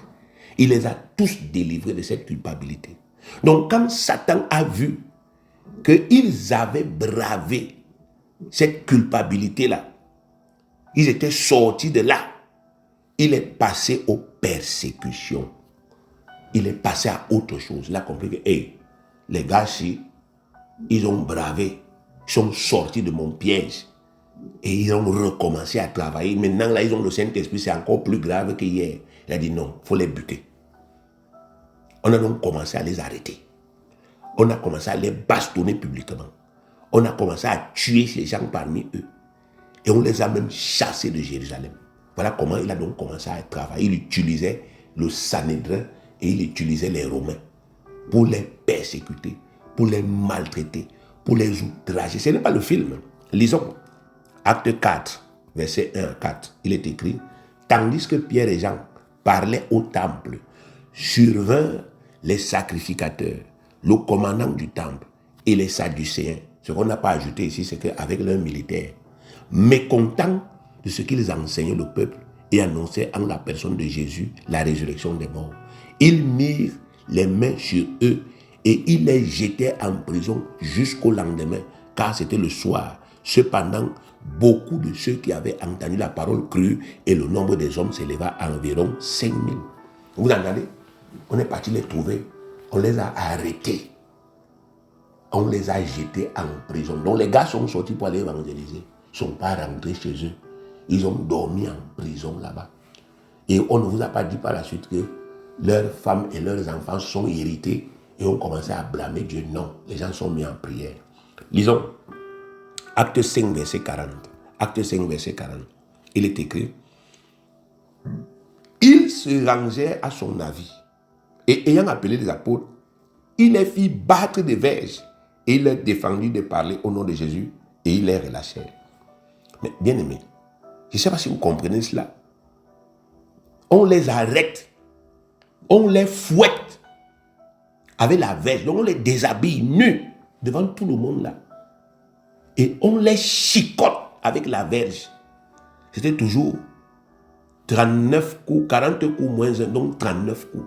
Speaker 1: Il les a tous délivrés de cette culpabilité. Donc quand Satan a vu qu'ils avaient bravé cette culpabilité-là, ils étaient sortis de là, il est passé aux persécutions. Il est passé à autre chose. Il a compris que, les gars, si ils ont bravé, ils sont sortis de mon piège et ils ont recommencé à travailler. Maintenant, là, ils ont le Saint-Esprit, c'est encore plus grave qu'hier. Il a dit non, il faut les buter. On a donc commencé à les arrêter. On a commencé à les bastonner publiquement. On a commencé à tuer ces gens parmi eux. Et on les a même chassés de Jérusalem. Voilà comment il a donc commencé à travailler. Il utilisait le Sanhédrin et il utilisait les Romains pour les persécuter, pour les maltraiter, pour les outrager. Ce n'est pas le film. Lisons. Acte 4, verset 1 à 4. Il est écrit, tandis que Pierre et Jean parlaient au temple, survinrent les sacrificateurs, le commandant du temple et les Sadducéens. Ce qu'on n'a pas ajouté ici, c'est qu'avec leurs militaires, mécontents de ce qu'ils enseignaient le peuple et annonçaient en la personne de Jésus la résurrection des morts, ils mirent les mains sur eux et ils les jetaient en prison jusqu'au lendemain, car c'était le soir. Cependant, beaucoup de ceux qui avaient entendu la parole crurent et le nombre des hommes s'éleva à environ 5000. Vous entendez? On est parti les trouver. On les a arrêtés. On les a jetés en prison. Donc les gars sont sortis pour aller évangéliser. Ils ne sont pas rentrés chez eux. Ils ont dormi en prison là-bas. Et on ne vous a pas dit par la suite que leurs femmes et leurs enfants sont irrités et ont commencé à blâmer Dieu. Non, les gens sont mis en prière. Lisons Acte 5, verset 40. Acte 5, verset 40. Il est écrit: il se rangeait à son avis et ayant appelé les apôtres, il les fit battre des verges et il leur défendit de parler au nom de Jésus et il les relâchait. Mais bien aimé, je ne sais pas si vous comprenez cela. On les arrête, on les fouette avec la verge, donc on les déshabille nus devant tout le monde là. Et on les chicote avec la verge. C'était toujours 39 coups, 40 coups moins 1, donc 39 coups.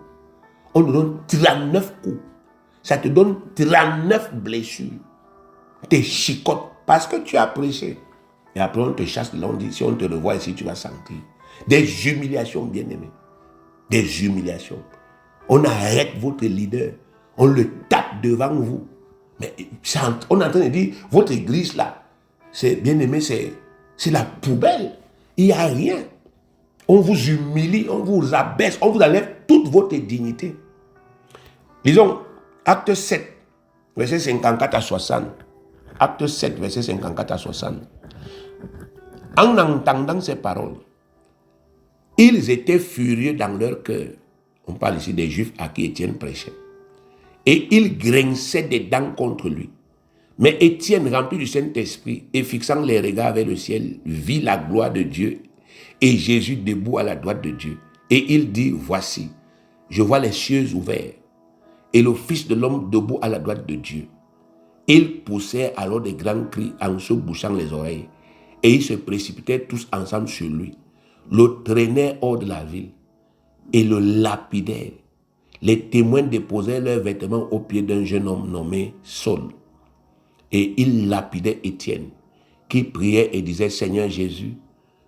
Speaker 1: On nous donne 39 coups. Ça te donne 39 blessures. T'es chicote parce que tu as prêché. Et après on te chasse de là, on dit, si on te revoit ici, tu vas sentir. Des humiliations, bien aimés. Des humiliations. On arrête votre leader. On le tape devant vous. Mais on est en train de dire, votre église là, c'est bien aimé, c'est la poubelle. Il n'y a rien. On vous humilie, on vous abaisse, on vous enlève toute votre dignité. Lisons Acte 7, verset 54 à 60. Acte 7, verset 54 à 60. En entendant ces paroles, ils étaient furieux dans leur cœur. On parle ici des Juifs à qui Étienne prêchait. Et ils grinçaient des dents contre lui. Mais Étienne, rempli du Saint-Esprit et fixant les regards vers le ciel, vit la gloire de Dieu et Jésus debout à la droite de Dieu. Et il dit, voici, je vois les cieux ouverts et le Fils de l'homme debout à la droite de Dieu. Ils poussèrent alors des grands cris en se bouchant les oreilles. Et ils se précipitaient tous ensemble sur lui, le traînaient hors de la ville et le lapidaient. Les témoins déposèrent leurs vêtements aux pieds d'un jeune homme nommé Saul. Et ils lapidaient Étienne, qui priait et disait, Seigneur Jésus,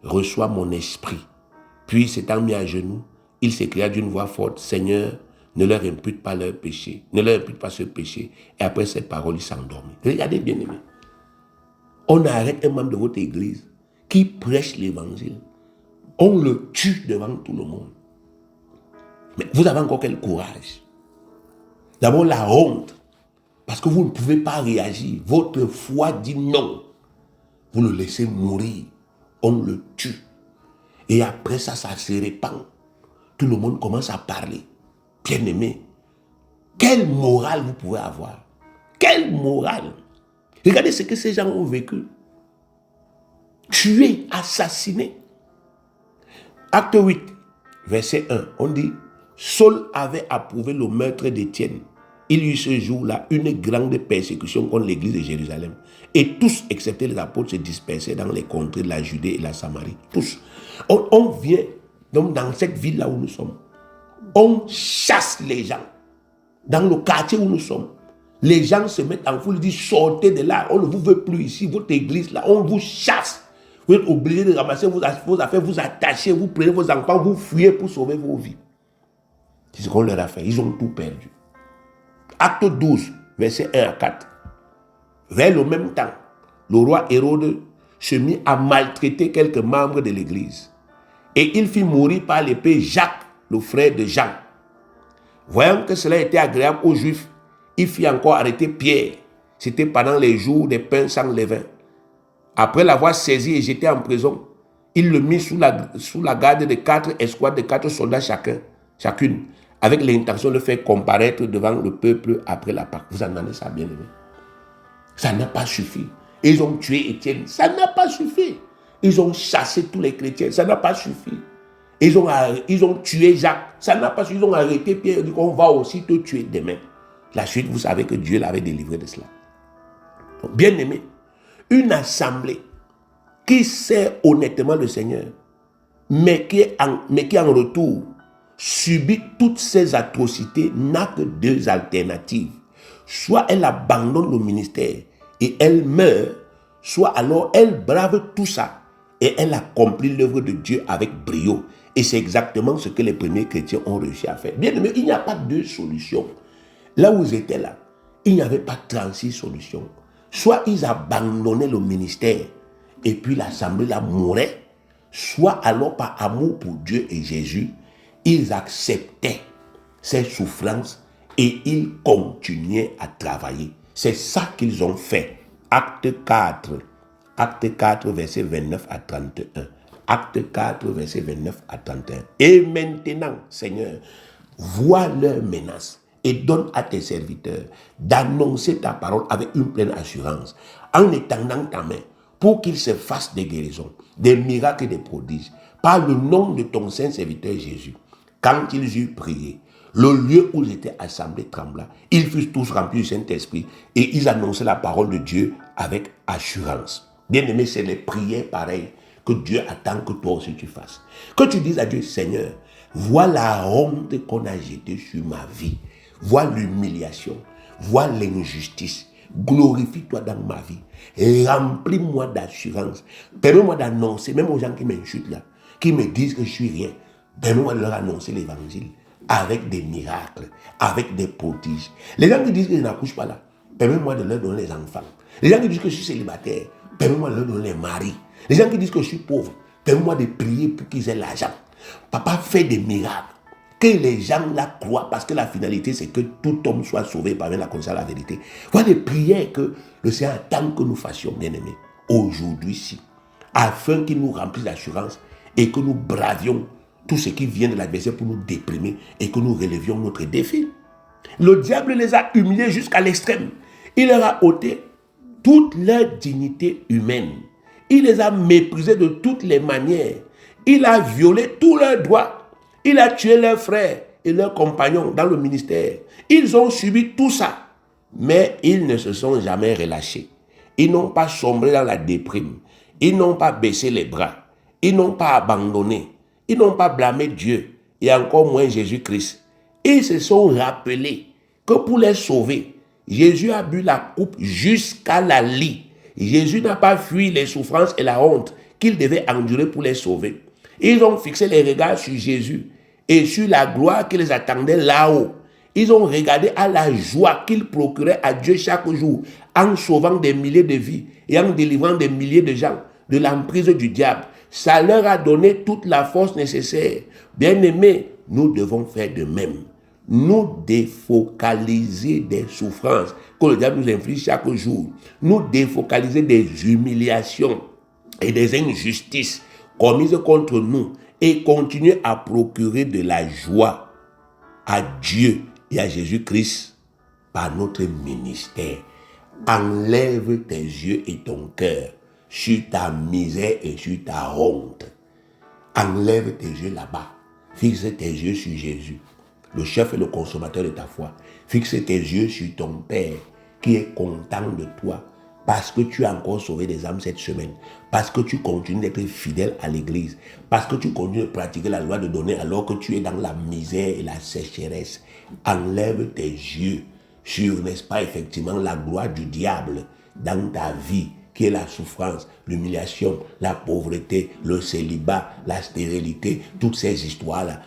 Speaker 1: reçois mon esprit. Puis s'étant mis à genoux, il s'écria d'une voix forte, Seigneur, ne leur impute pas leur péché, ne leur impute pas ce péché. Et après ces paroles, il s'endormit. Regardez bien aimé. On arrête un membre de votre église qui prêche l'évangile. On le tue devant tout le monde. Mais vous avez encore quel courage? D'abord la honte. Parce que vous ne pouvez pas réagir. Votre foi dit non. Vous le laissez mourir. On le tue. Et après ça, ça se répand. Tout le monde commence à parler. Bien aimé, quelle morale vous pouvez avoir? Quelle morale? Regardez ce que ces gens ont vécu. Tués, assassinés. Acte 8, verset 1, on dit, Saul avait approuvé le meurtre d'Étienne. Il y eut ce jour-là une grande persécution contre l'église de Jérusalem. Et tous, excepté les apôtres, se dispersaient dans les contrées de la Judée et la Samarie. Tous. On vient donc dans cette ville-là où nous sommes. On chasse les gens. Dans le quartier où nous sommes. Les gens se mettent en foule, ils disent sortez de là, on ne vous veut plus ici, votre église là, on vous chasse. Vous êtes obligés de ramasser vos affaires, vous attachez, vous prenez vos enfants, vous fuyez pour sauver vos vies. C'est ce qu'on leur a fait, ils ont tout perdu. Acte 12, verset 1 à 4. Vers le même temps, le roi Hérode se mit à maltraiter quelques membres de l'église. Et il fit mourir par l'épée Jacques, le frère de Jean. Voyant que cela était agréable aux Juifs, il fit encore arrêter Pierre. C'était pendant les jours des pains sans levain. Après l'avoir saisi et jeté en prison, il le mit sous la garde de 4 escouades de 4 soldats chacune, avec l'intention de le faire comparaître devant le peuple après la Pâque. Vous entendez ça, bien aimé? Ça n'a pas suffi. Ils ont tué Étienne. Ça n'a pas suffi. Ils ont chassé tous les chrétiens. Ça n'a pas suffi. Ils ont tué Jacques. Ça n'a pas suffi. Ils ont arrêté Pierre. Ils ont dit qu'on va aussi te tuer demain. La suite, vous savez que Dieu l'avait délivré de cela. Donc, bien aimé, une assemblée qui sert honnêtement le Seigneur, mais qui en retour subit toutes ces atrocités, n'a que deux alternatives. Soit elle abandonne le ministère et elle meurt, soit alors elle brave tout ça et elle accomplit l'œuvre de Dieu avec brio. Et c'est exactement ce que les premiers chrétiens ont réussi à faire. Bien aimé, il n'y a pas deux solutions. Là où ils étaient là, il n'y avait pas 36 solutions. Soit ils abandonnaient le ministère et puis l'assemblée la mourait, soit alors par amour pour Dieu et Jésus, ils acceptaient ces souffrances et ils continuaient à travailler. C'est ça qu'ils ont fait. Acte 4, verset 29 à 31. Acte 4, verset 29 à 31. Et maintenant, Seigneur, vois leurs menaces et donne à tes serviteurs d'annoncer ta parole avec une pleine assurance, en étendant ta main pour qu'ils se fassent des guérisons, des miracles et des prodiges, par le nom de ton saint serviteur Jésus. Quand ils eurent prié, le lieu où ils étaient assemblés trembla. Ils furent tous remplis du Saint-Esprit et ils annonçaient la parole de Dieu avec assurance. Bien-aimé, c'est les prières pareilles que Dieu attend que toi aussi tu fasses. Que tu dises à Dieu, Seigneur, vois la honte qu'on a jetée sur ma vie. Vois l'humiliation. Vois l'injustice. Glorifie-toi dans ma vie. Remplis-moi d'assurance. Permets-moi d'annoncer, même aux gens qui m'insultent là, qui me disent que je suis rien. Permets-moi de leur annoncer l'évangile avec des miracles, avec des prodiges. Les gens qui disent que je n'accouche pas là, permets-moi de leur donner les enfants. Les gens qui disent que je suis célibataire, permets-moi de leur donner les maris. Les gens qui disent que je suis pauvre, permets-moi de prier pour qu'ils aient l'argent. Papa, fait des miracles. Que les gens la croient, parce que la finalité, c'est que tout homme soit sauvé par la connaissance de la vérité. Voilà des prières que le Seigneur attend que nous fassions, bien-aimés, aujourd'hui-ci, afin qu'il nous remplisse d'assurance et que nous bravions tout ce qui vient de l'adversaire pour nous déprimer et que nous relevions notre défi. Le diable les a humiliés jusqu'à l'extrême. Il leur a ôté toute leur dignité humaine. Il les a méprisés de toutes les manières. Il a violé tous leurs droits. Il a tué leurs frères et leurs compagnons dans le ministère. Ils ont subi tout ça. Mais ils ne se sont jamais relâchés. Ils n'ont pas sombré dans la déprime. Ils n'ont pas baissé les bras. Ils n'ont pas abandonné. Ils n'ont pas blâmé Dieu et encore moins Jésus-Christ. Ils se sont rappelés que pour les sauver, Jésus a bu la coupe jusqu'à la lie. Jésus n'a pas fui les souffrances et la honte qu'il devait endurer pour les sauver. Ils ont fixé les regards sur Jésus et sur la gloire qui les attendait là-haut. Ils ont regardé à la joie qu'il procurait à Dieu chaque jour en sauvant des milliers de vies et en délivrant des milliers de gens de l'emprise du diable. Ça leur a donné toute la force nécessaire. Bien-aimés, nous devons faire de même. Nous défocaliser des souffrances que le diable nous inflige chaque jour. Nous défocaliser des humiliations et des injustices commises contre nous et continuer à procurer de la joie à Dieu et à Jésus-Christ par notre ministère. Enlève tes yeux et ton cœur sur ta misère et sur ta honte. Enlève tes yeux là-bas. Fixe tes yeux sur Jésus, le chef et le consommateur de ta foi. Fixe tes yeux sur ton Père qui est content de toi parce que tu as encore sauvé des âmes cette semaine, parce que tu continues d'être fidèle à l'église, parce que tu continues de pratiquer la loi de donner alors que tu es dans la misère et la sécheresse. Enlève tes yeux sur, n'est-ce pas, effectivement, la gloire du diable dans ta vie, qui est la souffrance, l'humiliation, la pauvreté, le célibat, la stérilité, toutes ces histoires-là.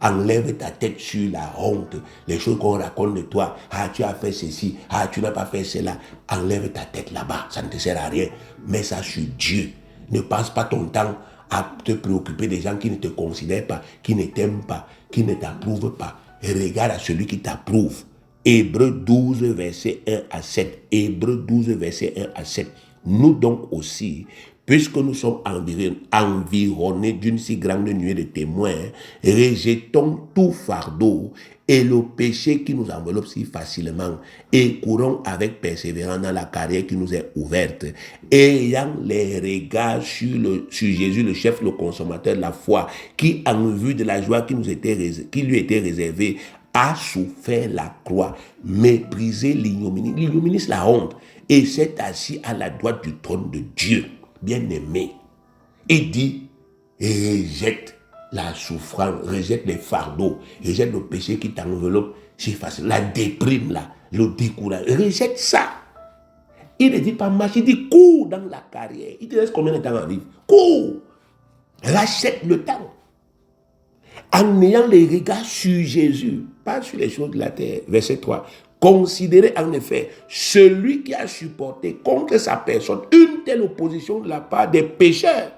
Speaker 1: Enlève ta tête sur la honte, les choses qu'on raconte de toi. Ah, tu as fait ceci, ah, tu n'as pas fait cela. Enlève ta tête là-bas, ça ne te sert à rien. Mets ça sur Dieu. Ne passe pas ton temps à te préoccuper des gens qui ne te considèrent pas, qui ne t'aiment pas, qui ne t'approuvent pas. Et regarde à celui qui t'approuve. Hébreux 12, verset 1 à 7. Hébreux 12, verset 1 à 7. Nous donc aussi, puisque nous sommes environnés d'une si grande nuée de témoins, rejetons tout fardeau et le péché qui nous enveloppe si facilement et courons avec persévérance dans la carrière qui nous est ouverte, ayant les regards sur Jésus, le chef, le consommateur de la foi, qui en vue de la joie qui lui était réservée, a souffert la croix, méprisé l'ignominie. L'ignominie, c'est la honte. Et s'est assis à la droite du trône de Dieu, bien-aimé. Et dit, rejette la souffrance, rejette les fardeaux, rejette le péché qui t'enveloppe si facile, la déprime là, le décourage. Rejette ça. Il ne dit pas marche, il dit cours dans la carrière. Il te laisse combien de temps à vivre? Cours. Rachète le temps. En ayant les regards sur Jésus, pas sur les choses de la terre. Verset 3. Considérez en effet celui qui a supporté contre sa personne une telle opposition de la part des pécheurs.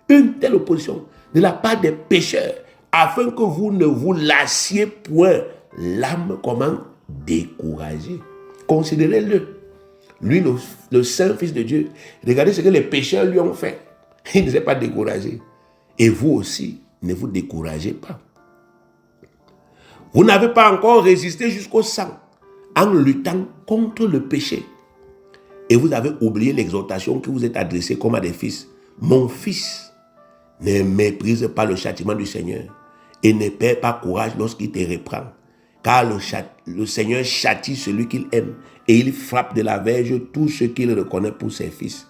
Speaker 1: Une telle opposition de la part des pécheurs, afin que vous ne vous lassiez point l'âme comment découragée. Considérez-le. Lui, le Saint Fils de Dieu. Regardez ce que les pécheurs lui ont fait. Il ne s'est pas découragé. Et vous aussi, ne vous découragez pas. Vous n'avez pas encore résisté jusqu'au sang en luttant contre le péché. Et vous avez oublié l'exhortation que vous êtes adressée comme à des fils. Mon fils, ne méprise pas le châtiment du Seigneur et ne perds pas courage lorsqu'il te reprend. Car le Seigneur châtie celui qu'il aime et il frappe de la verge tout ce qu'il reconnaît pour ses fils.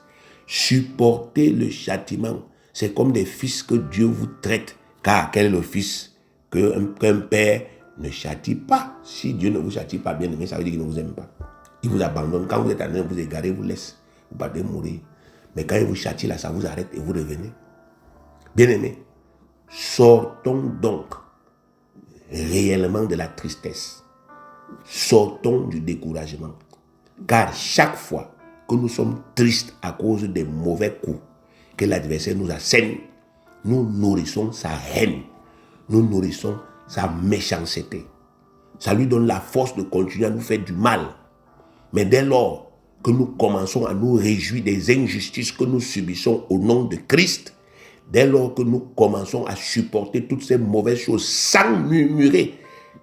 Speaker 1: Supportez le châtiment. C'est comme des fils que Dieu vous traite. Car quel est le fils qu'un père ne châtie pas? Si Dieu ne vous châtie pas, bien aimé, ça veut dire qu'il ne vous aime pas. Il vous abandonne. Quand vous êtes en train de vous égarer, il vous laisse. Vous partez mourir. Mais quand il vous châtie, là, ça vous arrête et vous revenez. Bien aimé, sortons donc réellement de la tristesse. Sortons du découragement. Car chaque fois que nous sommes tristes à cause des mauvais coups que l'adversaire nous assène, nous nourrissons sa haine. Nous nourrissons sa méchanceté. Ça lui donne la force de continuer à nous faire du mal. Mais dès lors que nous commençons à nous réjouir des injustices que nous subissons au nom de Christ, dès lors que nous commençons à supporter toutes ces mauvaises choses sans murmurer,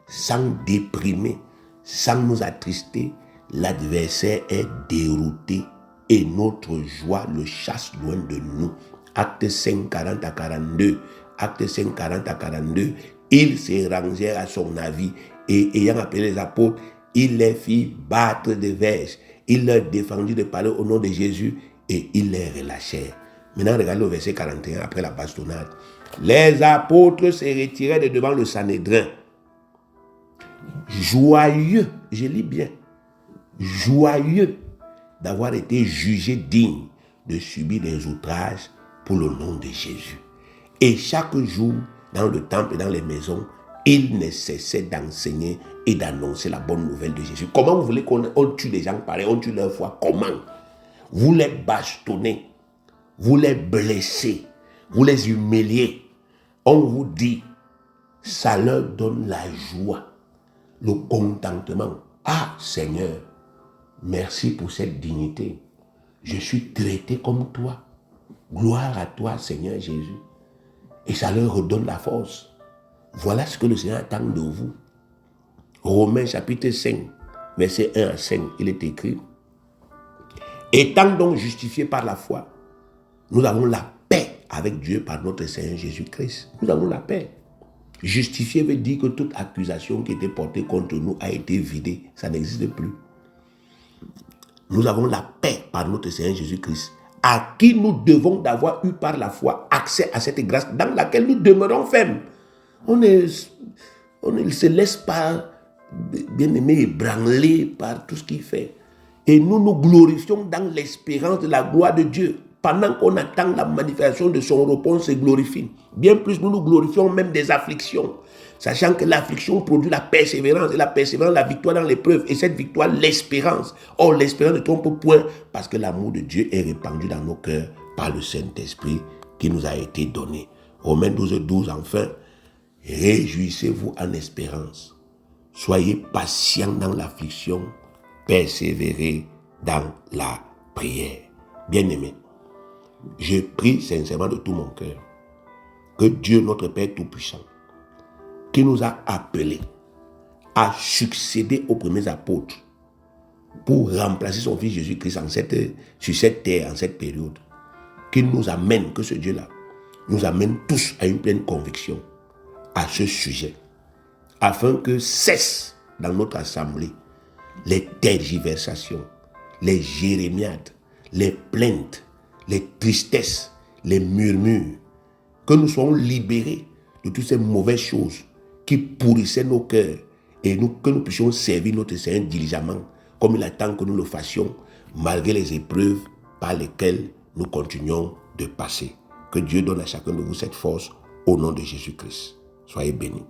Speaker 1: sans déprimer, sans nous attrister, l'adversaire est dérouté et notre joie le chasse loin de nous. Acte 5, 40 à 42. Acte 5, 40 à 42. Ils se rangèrent à son avis et ayant appelé les apôtres, il les fit battre des verges. Il leur défendit de parler au nom de Jésus et ils les relâchèrent. Maintenant, regardez le verset 41 après la bastonnade. Les apôtres se retirèrent de devant le Sanhédrin. Joyeux, je lis bien, joyeux d'avoir été jugés dignes de subir des outrages pour le nom de Jésus. Et chaque jour, dans le temple et dans les maisons, ils ne cessaient d'enseigner et d'annoncer la bonne nouvelle de Jésus. Comment vous voulez qu'on tue des gens pareils, on tue leur foi? Comment? Vous les bastonnez, vous les blessez, vous les humiliez. On vous dit, ça leur donne la joie, le contentement. Ah Seigneur, merci pour cette dignité. Je suis traité comme toi. Gloire à toi Seigneur Jésus. Et ça leur redonne la force. Voilà ce que le Seigneur attend de vous. Romains chapitre 5, verset 1 à 5, il est écrit: étant donc justifiés par la foi, nous avons la paix avec Dieu par notre Seigneur Jésus-Christ. Nous avons la paix. Justifié veut dire que toute accusation qui était portée contre nous a été vidée. Ça n'existe plus. Nous avons la paix par notre Seigneur Jésus-Christ, à qui nous devons d'avoir eu par la foi accès à cette grâce dans laquelle nous demeurons fermes. On ne se laisse pas, bien aimé, ébranler par tout ce qu'il fait. Et nous nous glorifions dans l'espérance de la gloire de Dieu. Pendant qu'on attend la manifestation de son repos, on se glorifie. Bien plus, nous nous glorifions même des afflictions, sachant que l'affliction produit la persévérance, et la persévérance, la victoire dans l'épreuve, et cette victoire, l'espérance. Or, l'espérance ne trompe point, parce que l'amour de Dieu est répandu dans nos cœurs par le Saint-Esprit qui nous a été donné. Romains 12, 12, enfin, réjouissez-vous en espérance. Soyez patients dans l'affliction, persévérez dans la prière. Bien-aimés, je prie sincèrement de tout mon cœur que Dieu, notre Père Tout-Puissant, qui nous a appelés à succéder aux premiers apôtres pour remplacer son Fils Jésus-Christ sur cette terre, en cette période, qu'il nous amène, que ce Dieu-là nous amène tous à une pleine conviction à ce sujet, afin que cessent dans notre assemblée les tergiversations, les jérémiades, les plaintes, les tristesses, les murmures, que nous soyons libérés de toutes ces mauvaises choses qui pourrissaient nos cœurs et que nous puissions servir notre Seigneur diligemment, comme il attend que nous le fassions, malgré les épreuves par lesquelles nous continuons de passer. Que Dieu donne à chacun de vous cette force au nom de Jésus-Christ. Soyez bénis.